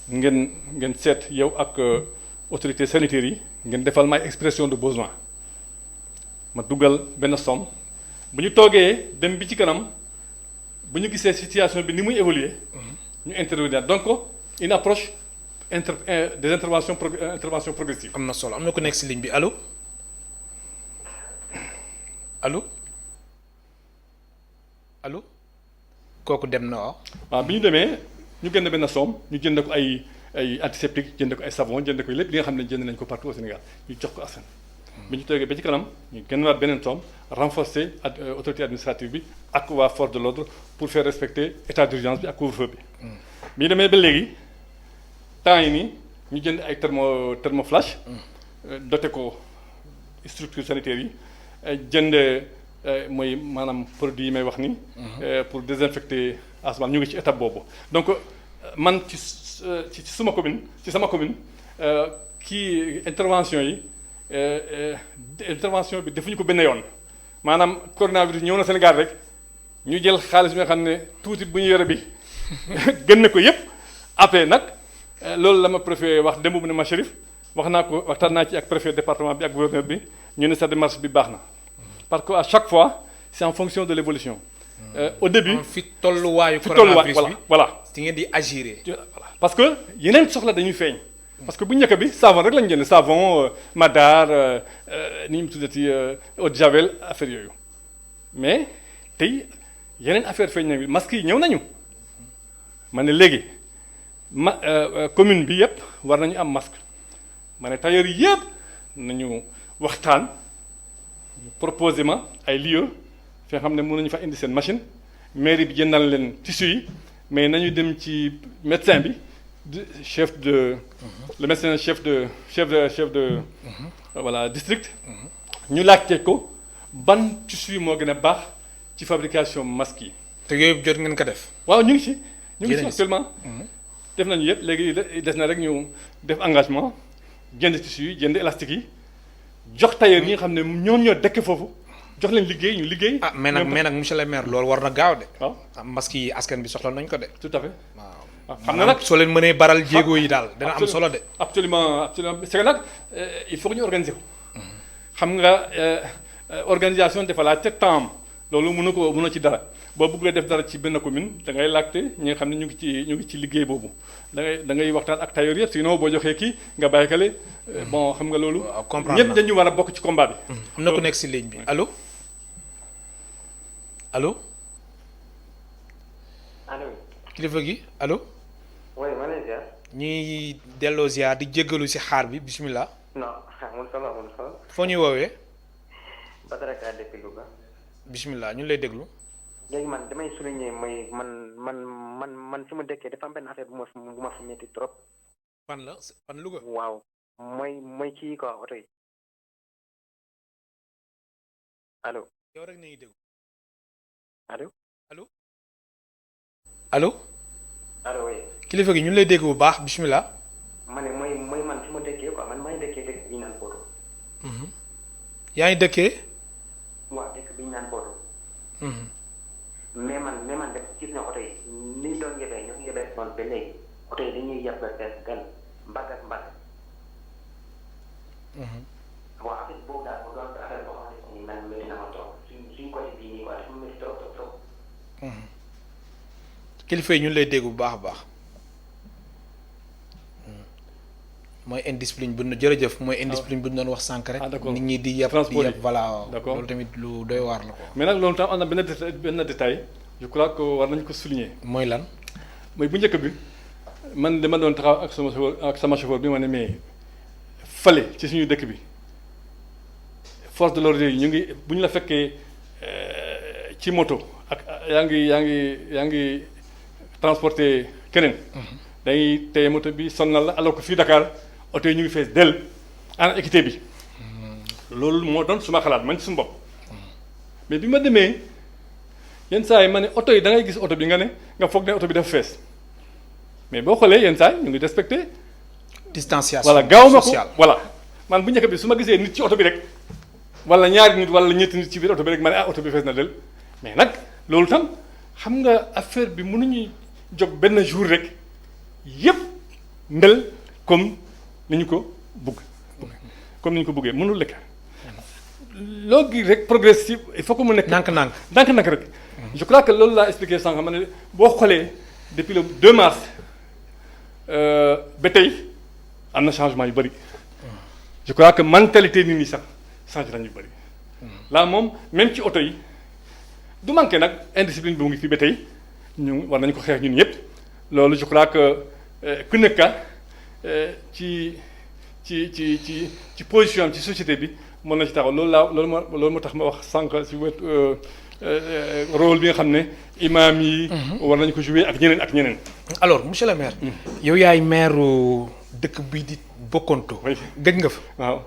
ngeen seet yow ak autorités sanitaires yi ngeen defal may expression de besoin ma dugal benn somme bu ñu toogee dem bi ci kanam bu ñu gisee situation bi ni muy évoluer ñu intervenir donc une approche des interventions progressives. am na solo am na ku nekk si ligne bi allo allo kooku dem na waaw bi ñu demee ñu génn benn somme ñu jënd ko ay antiseptique jënd ko ay savon jënd ko lépp li nga xam ne jënd nañ ko partout au Sénégal ñu jox ko askan bi ñu toogee ba ci kanam ñu génnaat beneen somme renforcer autorité administrative bi ak waa force de l'ordre pour faire respecter état d'urgence bi ak couvre-feu bi bi ñu demee ba léegi temps yi nii ñu jënd ay thermoflash doté ko structure sanitaire yi jënd mooy maanaam produit yi may wax ni pour désinfecter asamaan ñu ngi ci étape boobu donc man ci sama commune kii intervention bi defuñu ko benn yoon maanaam coronavirus ñëw na Sénégal rek ñu jël xaalis bi nga xam ne tuuti bu ñu yore bi gën na ko yépp après nag loolu la ma préfet wax démb bu ne ma Chérif waxtaan naa ci ak préfet département bi ak gouverneur bi ñu ne sa démarche bi baax na parce que à chaque fois c'est en fonction de l'évolution au début fi tolluwaayu coronavirus bi voilà ci ngeen di agir parce que yeneen soxla dañuy feeñ parce que bu njëkk bi savon rek lañu jënd savon madar ni ñu tuddati eau de javel affaire yooyu mais tey yeneen affaire feeñ na masques yi ñëw nañu ma ne léegi commune bi yëpp war nañu am masque ma ne tailleur yëpp nañu waxtaan proposé ma ay lieux fi nga xam ne mën nañu fa indi seen machine mairie bi jëndal leen tissu yi mais nañu dem ci médecin bi le médecin chef de voilà district ñu laajte ko ban tissu moo gën a baax ci fabrication masque yi. te yooyu jot ngeen ko def. waaw ñu ngi ci actuellement. def nañu yëpp léegi des na rek ñu def engagement jënd tissu yi jënd élastique yi jox tailleur yi nga xam ne ñoom ñoo dëkk foofu jox leen liggéey ñu liggéey. mais nag monsieur le maire loolu war na gaaw de. waaw masque yi askan bi soxla nañ ko de. tout à fait. waaw xam na nag soo leen mënee baral jéego yi daal dina am solo de. absolument c'est que nag il faut que ñu organiser ko. xam nga organisation dafa laaj te temps loolu mënoo ci dara boo bëggee def dara ci benn commune da ngay laajte ñi nga xam ne ñu ngi ci liggéey boobu da ngay waxtaan ak tailleur yëpp sinon boo joxee kii nga bàyyi kale bon xam nga loolu. comprendre ñëpp dañu war a bokk ci combat bi. am na ku nekk si ligne bi allo. allo. kilifa gi allo. oui ma lay ziar. ñuy delloo ziar di jéggalu si xaar bi bismillah. non amul solo amul solo. foo ñuy woowee. Badara Ka depuis Louga. bismillah ñu lay déglu. léegi man damay souligner mooy man fi ma dëkkee dafa am benn affaire bu ma fi metti trop. fan la fan Louga. waaw mooy kii quoi oto yi. allo. yow rek nañuy déglu. allo. allo. allo. allo oui. kilifa gi ñu lay dégg bu baax bismillah. ma ne mooy man fi ma dëkkee quoi man maa ngi dëkkee dëkk bi ñu naan Bodo. yaa ngi dëkkee. waaw dëkk bi ñu naan Bodo. mais man def gis na oto yi ni ñu doon yebee ñoo ngi yebee noonu ba léegi oto yi dañuy yeb gan mbagg ak mbagg. waaw affaire boobu daal mu doon affaire boo xam ne man métti na ma trop suñ côté bii nii quoi dafa métti trop trop trop. kilifa yi ñu lay dégg bu baax a baax. mooy indiscipline bu ñu jërëjëf mooy indiscipline bu ñu doon wax sànq rek. nit ñi di yeb voilà. loolu tamit lu doy waar la ko. mais nag loolu tam am na benn détail je crois que war nañ ko souligner. mooy lan. mooy bu njëkk bi man dama doon taxaw ak sama chauffeur bi ma ne mais fale ci suñu dëkk bi force de l'ordre yi ñu ngi bu ñu la fekkee ci moto ak yaa ngi transporter keneen. dañuy téye moto bi sonnal la alors que fii Dakar oto yi ñu ngi fees dell en équité bi. loolu moo doon suma xalaat man ci suñu bopp. mais bi ma demee yenn saa yi ma ne oto yi da ngay gis oto bi nga foog ne oto bi dafa fees mais boo xoolee yenn saa yi ñu ngi respecté. distanciation voilà gaaw ma ko voilà man bu njëkk bi su ma gisee nit ci oto bi rek wala ñaari nit wala ñetti nit ci biir oto bi rek ma ne oto bi fees na del mais nag loolu tam xam nga affaire bi mënuñu jóg benn jour rek yépp mel comme ni ñu ko bugg comme ni ñu ko buggee mënul lekk loo gi rek progressif il faut que mu nekk. ndànk-ndànk rek. je crois que loolu laa expliqué sànq ma ne boo xoolee depuis le 2 mars ba tey am na changement yu bëri. je crois que mentalité nit ñi sax changé nañu yu bëri. là moom même ci oto yi du manqué nag indiscipline bi mu ngi fii ba tey ñu war nañu ko xeex ñun ñëpp loolu je crois que ku nekk ci position am ci société bi. mën na ci taxaw loolu moo tax ma wax sànq si wet rôle bi nga xam ne imam yi. war nañu ko jouer ak ñeneen. alors monsieur le maire. yow yaay maire dëkk bii di Bokonto. gëj nga fa. waaw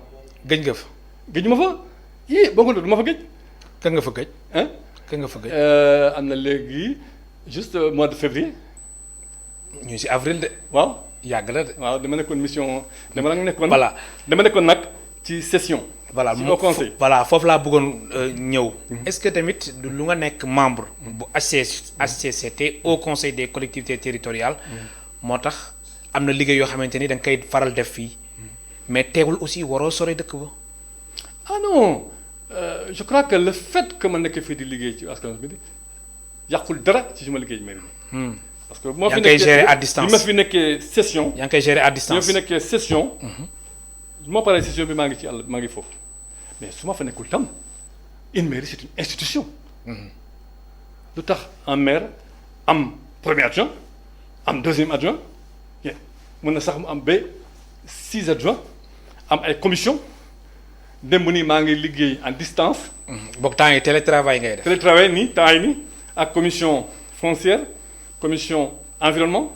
gëj nga fa. gëj ma fa Bokonto du ma fa gëj. ka nga fa gëj. ka nga fa gëj. am na léegi juste mois de février. ñu ngi si avril de. waaw yàgg la de. waaw dama nekkoon mission. dama voilà dama nekkoon nag ci session. voilà au conseil voilà foofu laa bëggoon ñëw. est-ce que tamit lu nga nekk membre. bu HCCT au conseil des collectivités territoriales. moo tax am na liggéey yoo xamante ni da nga koy faral def fii. mais teewul aussi waroo sore dëkk ba. ah non je crois que le fait que ma nekk fii di liggéey ci askan bi yàqul dara ci suma liggéey mairie bi. parce que bu ma fi nekkee gérer à distance bi ma fi nekkee session. yaa ngi koy gérer à distance bi ma fi nekkee session. bu ma paree session bi maa ngi ci àll maa ngi foofu. mais su ma fa nekkul tam une mairie c'est une institution. lu tax un maire am premier adjoint am deuxième adjoint mën na sax mu am ba 6 adjoints am ay commission démb nii maa ngi liggéey en distance. boog temps yi télétravail ngay def. télétravail nii temps yi nii ak commission foncière commission environnement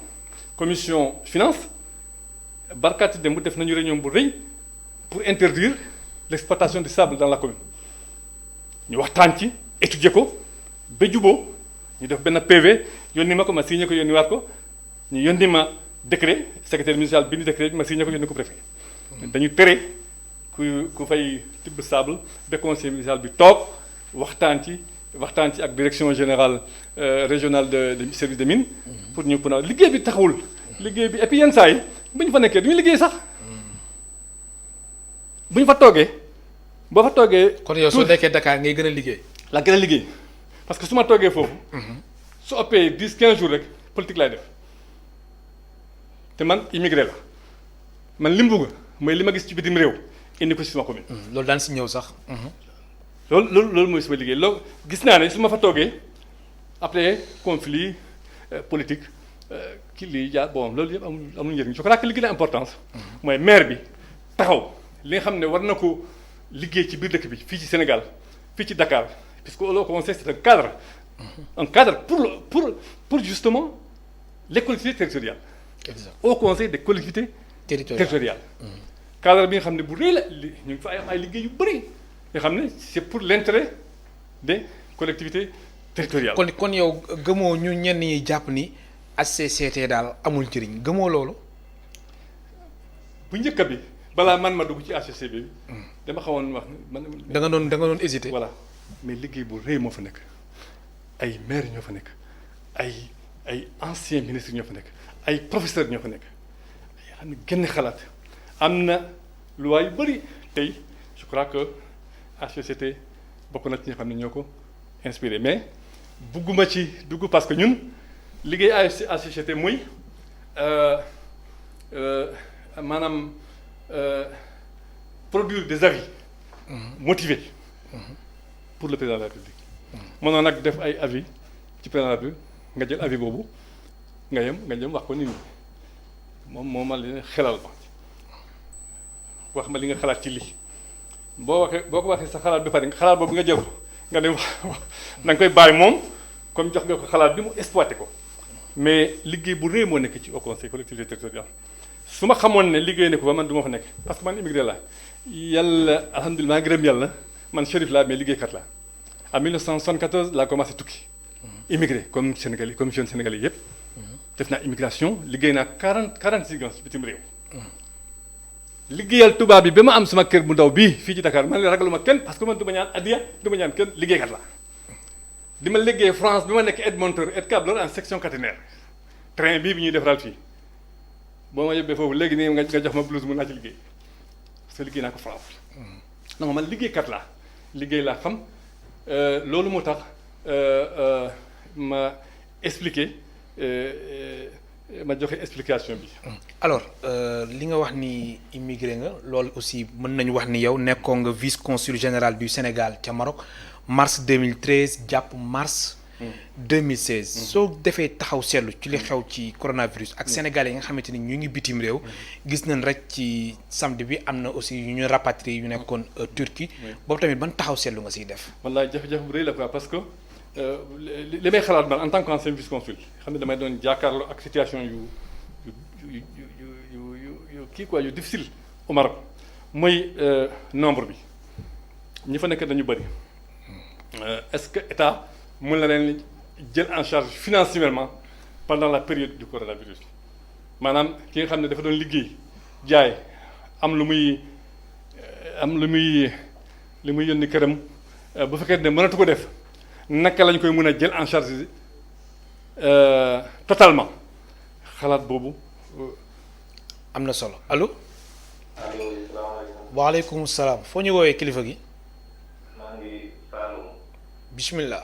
commission finance barkaati démb def nañu réunion bu rëy pour interdire l'exploitation du sable dans la commune ñu waxtaan ci étudier ko ba juboo ñu def benn PV yónni ma ko ma signé ko yónni waat ko ñu yónni ma décret secrétaire municipal bi ni décret bi ma signé ko yónni ko préfet dañu tere ku fay tibb sable ba conseil municipal bi toog waxtaan ci ak direction générale régionale de service des mines pour ñu pour liggéey bi taxawul liggéey bi et puis yenn saa yi bu ñu fa nekkee du ñu liggéey sax bu ñu fa toogee boo fa toogee. kon yow soo nekkee Dakar ngay gën a liggéey. la gën a liggéey parce que su ma toogee foofu. su ëppee 10-15 jours rek politique laay def te man immigré la man li mu bëgg mooy li ma gis ci bitim réew indi ko ci sama commune. loolu daan si ñëw sax. loolu mooy suma liggéey loolu gis naa ne su ma fa toogee après conflit politique ki lii jaar bon loolu yëpp amul njëriñ je crois que li gën a importance. mooy maire bi taxaw li nga xam ne war na ko liggéey ci biir dëkk bi fii ci Sénégal fii ci Dakar puisque au conseil c'est un cadre pour justement les collectivités territoriales. exact au conseil des collectivités territoriales. cadre bi nga xam ne bu rëy la ñu ngi fa ay liggéey yu bëri nga xam ne c'est pour l'intérêt des collectivités territoriales. kon yow gëmoo ñu ñenn ñi jàpp ni HCCT daal amul njëriñ gëmoo loolu. bu njëkk bi balaa man ma dugg ci HCCT bi dama xawoon wax man. da nga doon hésiter. voilà mais liggéey bu rëy moo fa nekk ay maires ñoo fa nekk ay anciens ministres ñoo fa nekk ay professeurs ñoo fa nekk ay xam ne génn xalaat am na loi yu bëri tey je crois que HCCT bokk na ci ñoo xam ne ñoo ko inspiré mais bugguma ci dugg parce que ñun liggéey HCCT muy maanaam produire des avis motivés pour le président de la République mënoon nag def ay avis ci président bi nga jël avis boobu nga yem wax ko nit ñi moom ma leen xelal ma wax ma li nga xalaat ci lii boo ko waxee sa xalaat bi pare xalaat boobu nga jël ko nga ne na nga koy bàyyi moom comme jox nga ko xalaat bi mu exploité ko mais liggéey bu rëy moo nekk ci au conseil collectivité territoriale su ma xamoon ne liggéey ne ko ba man du ma fa nekk parce que man immigré laa yàlla alhamdulilah maa gërëm yàlla man Chérif laa mais liggéeykat laa en 1974 laa commencé tukki immigré comme Sénégalais comme jeune Sénégalais yëpp def naa immigration liggéey naa 46 ans bitim réew liggéeyal tubaab bi ba ma am sama kër bu ndaw bii fii ci Dakar man la ragaluma kenn parce que man du ma ñaan addiya du ma ñaan kenn liggéeykat laa di ma liggéey France bi ma nekk aide-monteur aide-câbleur en section caténaire train bii bi ñuy defaral fii boo ma yóbbee foofu léegi nii nga jox ma blouse mun naa ci liggéey parce que liggéey naa ko France non man liggéeykat laa liggéey laa xam loolu moo tax ma expliquer ma joxe explication bi. alors li nga wax ni immigré nga loolu aussi mën nañu wax ni yow nekkoon nga vice consul général du Sénégal ca Maroc mars 2013 jàpp mars 2016. soo defee taxaw seetlu ci li xew ci coronavirus ak sénégalais yi nga xamante ni ñu ngi bitim réew. gis nañ rek ci samedi bi am na aussi yu ñu rapatrié yu nekkoon Turquie. boobu tamit ban taxaw seetlu nga siy def. wallaay jafe-jafe bu rëy la quoi parce que li may xalaat man en tant qu'ancien vice consul xam ne damay doon jàkkaarloo ak situation yu kii quoi yu difficile au Maroc mooy nombre bi ñi fa nekk dañu bëri est-ce que état mën na leen jël en charge financièrement pendant la période du coronavirus maanaam ki nga xam ne dafa doon liggéey jaay am lu muy yónni këram bu fekkee ne mënatu ko def naka lañ koy mën a jël en charge totalement xalaat boobu. am na solo allo. allo salaamaaleykum. waaleykum salaam foo ñu woowee kilifa gi. maa ngi Saloum. bismillah.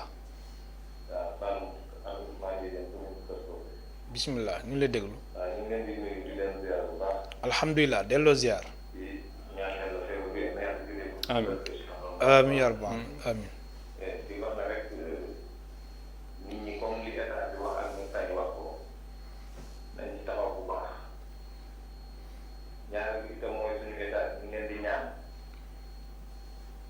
waaw Saloum maa ngi leen di bismillah ñu ngi lay déglu. waaw ñu ngi leen di nuyu di leen ziar bu baax. alhamdulilah delloo ziar. di ñaan yàlla xew bi neex bi. amiin amiin yaa rabbal amiin. di wax na rek nit ñi comme li état bi wax ak ñu tay wax ko nañ ci taxaw bu baax ñaareel bi itam mooy suñu état ñu leen di ñaan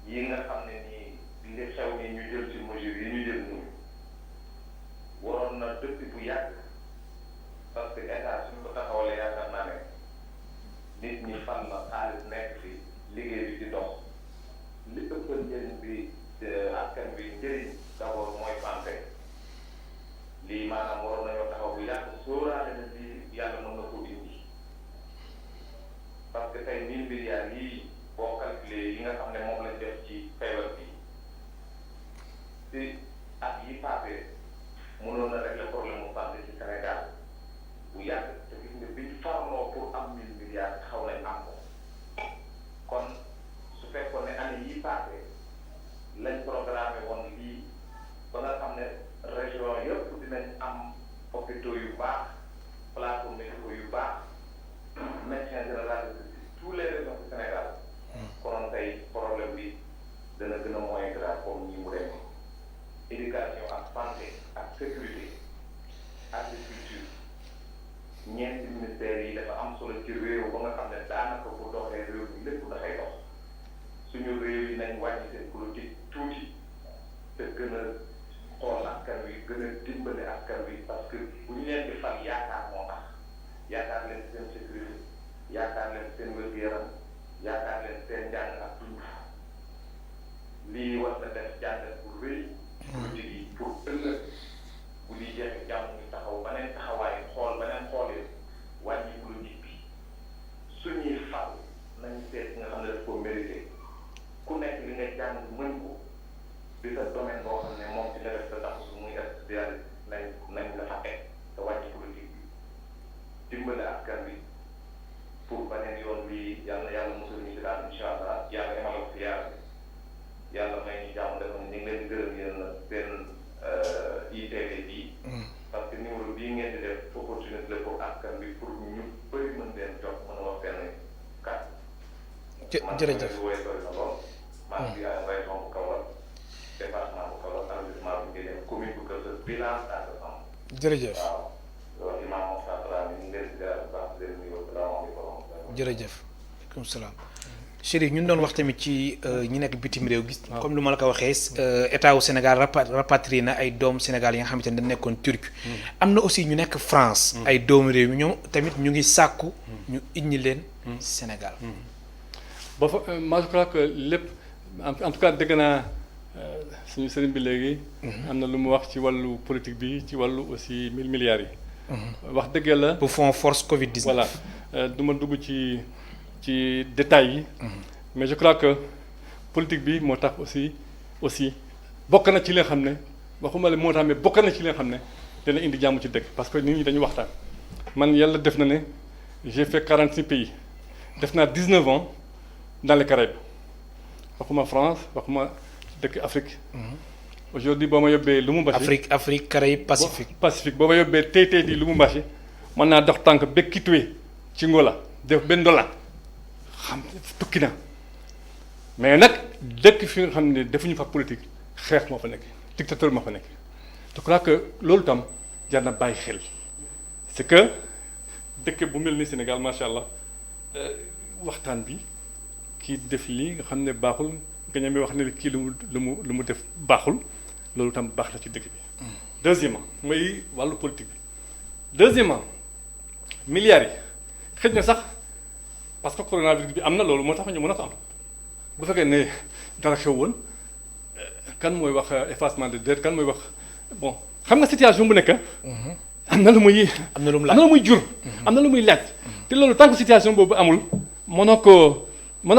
yi nga xam ne nii li xew ni ñu jël ci mesure yi ñu jël nii waroon na depuis bu yàgg parce que état suñ ko taxawalee yaakaar naa ne nit ñi fan la xaalis nekk fi liggéey bi di dox li ëppal njëriñ bi askan bi njëriñ d'abord mooy santé lii maanaam waroon nañoo taxaw bu yàgg sóoraale na lii yàlla mën na ko indi parce que tey 1000 milliards yii boo calculé yi nga xam ne moom lañ def ci feebar bi si at yi passé mënoon na régler problème mu santé ci Sénégal bu yàgg te gis nga biñ farloo pour am 1000 milliards xaw nañ am ko kon su fekkoon ne année yi passé lañ programmé woon lii ba nga xam ne région yëpp dinañ am hôpitaux yu baax plateaux médicaux yu baax médecin général de tous les régions du Sénégal konoon tey problème bi dana gën a moins grave comme ñi mu demee éducation ak santé ak sécurité agriculture ñeenti ministères yi dafa am solo ci réew ba nga xam ne daanaka bu doxee réew mi lépp dafay dox suñu réew yi nañ wàññi seen politique tuuti te gën a xool askan wi gën a dimbale askan wi parce que bu ñu leen di fal yaakaar moo tax yaakaar leen seen sécurité yaakaar leen seen wér-gu-yaram yaakaar leen seen njàng ak dund lii war na def jàngat bu rëy politique yi pour ëllëg bu di jeexee jàmm ñu taxaw beneen taxawaay xool beneen xoolee wàññi politique bi suñuy fal nañ seet nga xam ne daf ko mérité ku nekk li nga jàng mën ko di sa domaine boo xam ne moom ci la def sa tax su muy spécialiste nañ la fa teg te wàññi politique bi dimbale askan bi pour beneen yoon bi yàlla mosul ñu si daal incha allah yàlla emal ko si yàlla may ñu jàmm def ñu ngi leen di gërëm yéen seen ITV bi parce que numéro bii ngeen di def opportunité la pour askan bi pour ñu bëri mën leen jot mën a wax seen kàddu. jërëjëf maa ngi région bu Kaolack département bu Kaolack arrondissement bu Nguéniène commune bu Kër bilan à ce temps. jërëjëf waaw loolu imam Moussa Dramé ñu ngi leen di gërëm bu baax di leen nuyoo salaamaaleykum. jërëjëf waaleykum salaam Chérif ñun doon wax tamit ci ñi nekk bitim réew gis comme lu ma la ko waxee état wu Sénégal rapatrié na ay doom Sénégal yi nga xamante ne dañ nekkoon Turquie am na aussi ñu nekk France ay doomu réew mi ñoom tamit ñu ngi sàkku ñu indi leen Sénégal ba fa moi je crois que lépp en tout cas dégg naa suñu sëriñ bi léegi am na lu mu wax ci wàllu politique bi ci wàllu aussi 1000 milliards yi wax dëgg la pour fonds force Covid 19 voilà du ma dugg ci détails yi mais je crois que politique bi moo tax aussi bokk na ci li nga xam ne waxuma la moo tax mais bokk na ci li nga xam ne dana indi jàmm ci dëkk parce que nit ñi dañu waxtaan man yàlla def na ne j'ai fait 46 pays def naa 19 ans dans les Caraïbes waxuma France waxuma dëkk Afrique aujourd'hui boo ma yóbbee Lumumbashi Afrique Caraïbes Pacifique boo ma yóbbee tey di Lumumbashi mën naa dox tànk ba Kitwe ci Ngola def benn dollar xam tukki na mais nag dëkk fi nga xam ne defuñu fa politique xeex moo fa nekk dictateur moo fa nekk je crois que loolu tam jar na bàyyi xel c'est que dëkk bu mel ni Sénégal macha allah waxtaan bi kii def lii nga xam ne baaxul nga ñeme wax ne kii lu mu def baaxul loolu tam baax na ci dëkk bi. deuxièmement mooy wàllu politique bi deuxièmement milliards yi xëj na sax. parce que coronavirus bi am na loolu moo tax ñu mën a ko am bu fekkee ne dara xew woon kan mooy wax effacement de dette kan mooy wax bon xam nga situation bu nekk. am na lu muy. am na lu mu laaj am na lu muy jur. am na lu muy laaj. te loolu tant que situation boobu amul mënoo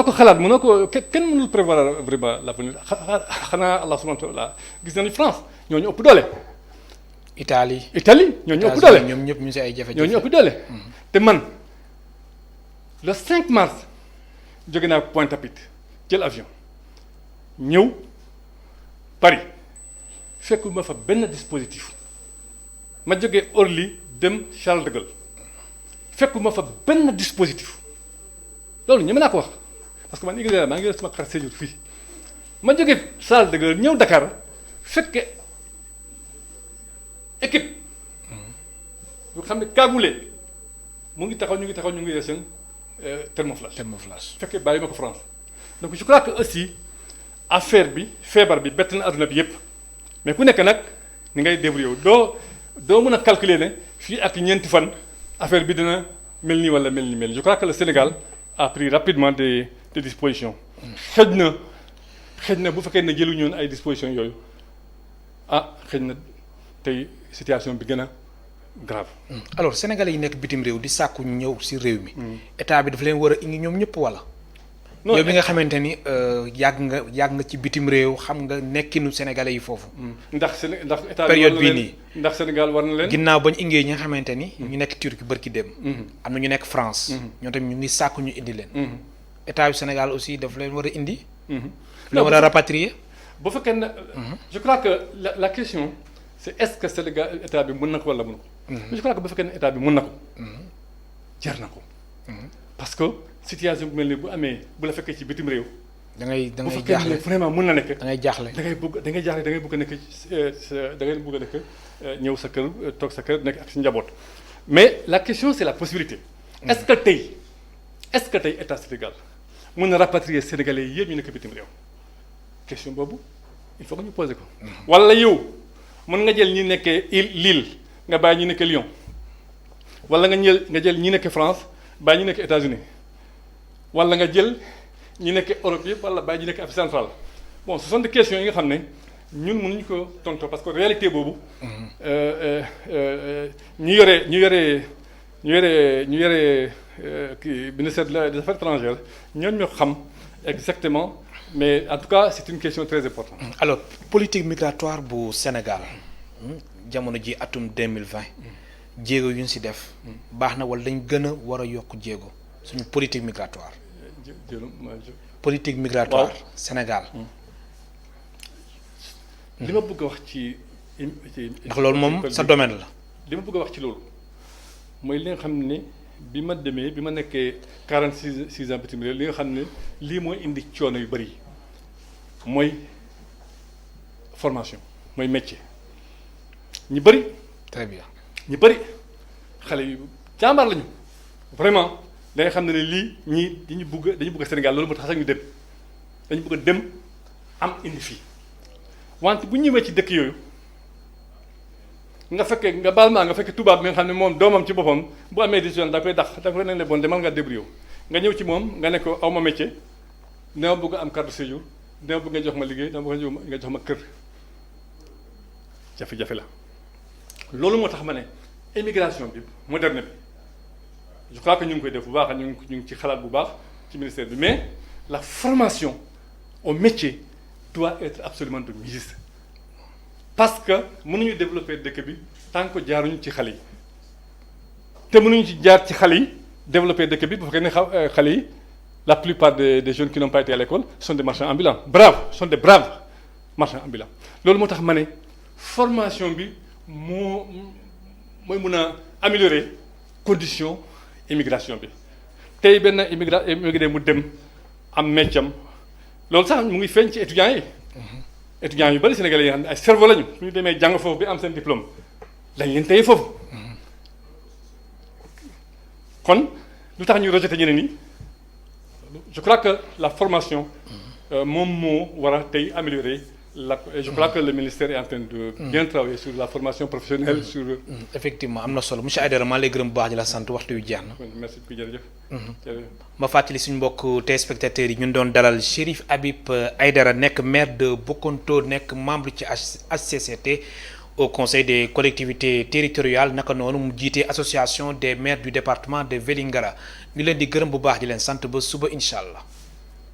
ko xalaat mënoo ko kenn mënul prévoir vraiment l'avenir xanaa Allah subhanahu wa ta'ala gis nañu France ñooñu ëpp doole. Italie ñooñu ëpp doole. ñoom ñëpp ñu si ay jafe-jafe ñooñu ëpp doole. te man. Le 5 mars jóge naa Pointe-à-Pitre jël avion ñëw Paris fekkuma fa benn dispositif ma jóge Orly dem Charles de Gaulle fekkuma fa benn dispositif loolu ñeme naa ko wax parce que man Inglaterra maa ngi def sama carte séjour fii ma jóge Charles de Gaulle ñëw Dakar fekke équipe yu xam ne kaagule ñu ngi taxaw ñu ngi seen thermoflash fekkee bàyyi ma ko France donc je crois que aussi affaire bi feebar bi bett na adduna bi yépp mais ku nekk nag ni ngay débrouiller doo mën a calculer ne fii ak ñeenti fan affaire bi dina mel nii wala mel ni je crois que le Sénégal a pris rapidement des dispositions xëj na bu fekkee ne jëluñu woon ay dispositions yooyu xëj na tey situation bi gën a grave. alors sénégalais yi nekk bitim réew di sàkku ñëw si réew mi. état bi dafa leen war a indi ñoom ñëpp wala. yow bi nga xamante ni yàgg nga ci bitim réew xam nga nekkinu sénégalais yi foofu. ndax état bi période bii nii. ndax Sénégal war na leen. ginnaaw bañ ingee ñi nga xamante ni. ñu nekk Turquie bërki dem. am na ñu nekk France. ñoom tamit ñu ngi sàkku ñu indi leen. état du Sénégal aussi daf leen war a indi. la war a rapatrier. bu fekkee ne. je crois que la question c'est est-ce que Sénégal état bi mën na ko wala mën na ko. je crois que bu fekkee ne état bi mën na ko. jar na ko. parce que situation bu mel ni bu amee bu la fekkee ci bitim réew. da ngay bu fekkee ne vraiment mën na nekk. da ngay jaaxle da ngay jaaxle da ngay bëgg a nekk da ngay bëgg a nekk ñëw sa kër toog sa kër nekk ak si njaboot. mais la question c'est la possibilité. est-ce que tey état Sénégal mën na rapatrier sénégalais yëpp ñu nekk bitim réew. question boobu il faut que ñu poser ko. wala yow mën nga jël ñi nekkee Lille nga bàyyi ñi nekkee Lyon wala nga jël ñi nekkee France bàyyi ñi nekkee États-Unis wala nga jël ñi nekkee Europe yëpp wala bàyyi ñi nekkee Afrique centrale bon ce sont des questions yi nga xam ne ñun mënuñu ko tontu parce que réalité boobu. ñu yore kii ministère des affaires étrangères ñoom ñoo xam exactement. mais en tout cas c'est une question très importante. alors politique migratoire bu Sénégal jamono ji atum 2020 jéego yu ñu si def baax na wala dañ gën a war a yokk jéego suñu politique migratoire. politique migratoire Sénégal. li ma bëgg a wax ci ndax loolu moom sa domaine la. li ma bëgg a wax ci loolu mooy li nga xam ne bi ma nekkee 46 ans bitim réew li nga xam ne lii mooy indi coono yu bari mooy formation mooy métier ñu bëri. très bien ñu bëri xale yu jàmbaar lañu vraiment da nga xam ne lii ñii dañu bugg Sénégal loolu moo tax sax ñu dem dañu bëgg a dem am indi fii wante bu ñëwee ci dëkk yooyu nga fekkee nga baal maa nga fekkee tubaab bi nga xam ne moom doomam ci boppam bu amee décision da koy dàq da koy ne bon demal nga débrouiller nga ñëw ci moom nga ne ko aw ma métier dama bëgg am carte de séjour dama bëgg nga jox ma liggéey dama bëgg nga jox ma kër jafe-jafe la. loolu moo tax ma ne immigration bi moderne bi je crois que ñu ngi koy def bu baax ñu ngi ci xalaat bu baax ci ministère bi mais la formation au métier doit être absolument de mise parce que mënuñu développer dëkk bi tant que jaaruñu ci xale yi te mënuñu ci jaar ci xale yi développer dëkk bi bu fekkee ne xale yi la plupart des jeunes qui n'ont pas été à l'école sont des marchands ambulants sont des braves marchands ambulants loolu moo tax ma ne formation bi mooy mun a améliorer condition immigration bi tey benn immigré mu dem am métier am loolu sax mu ngi feeñ ci étudiants yi. étudiants yu bari sénégalais yi nga xam ne ay cerveau lañu su ñu demee jàng foofu bi am seen diplôme lañ leen tey foofu. kon lu tax ñu rejeté ñeneen ñi je crois que la formation moom moo war a tey améliorer. Je crois que le ministère est en train de bien travailler sur la formation professionnelle. Effectivement am na solo monsieur Aidara maa lay gërëm bu baax di la sant waxtu wi jeex na. merci beaucoup jërëjëf. ma fàttali suñu mbokk téléspectateurs yi ñun doon dalal Chérif Habib Aidara nekk maire de Bokonto nekk membre ci HCCT au conseil des collectivités territoriales naka noonu mu jiite association des maires du département de Vélingara ñu leen di gërëm bu baax di leen sant ba suba incha allah.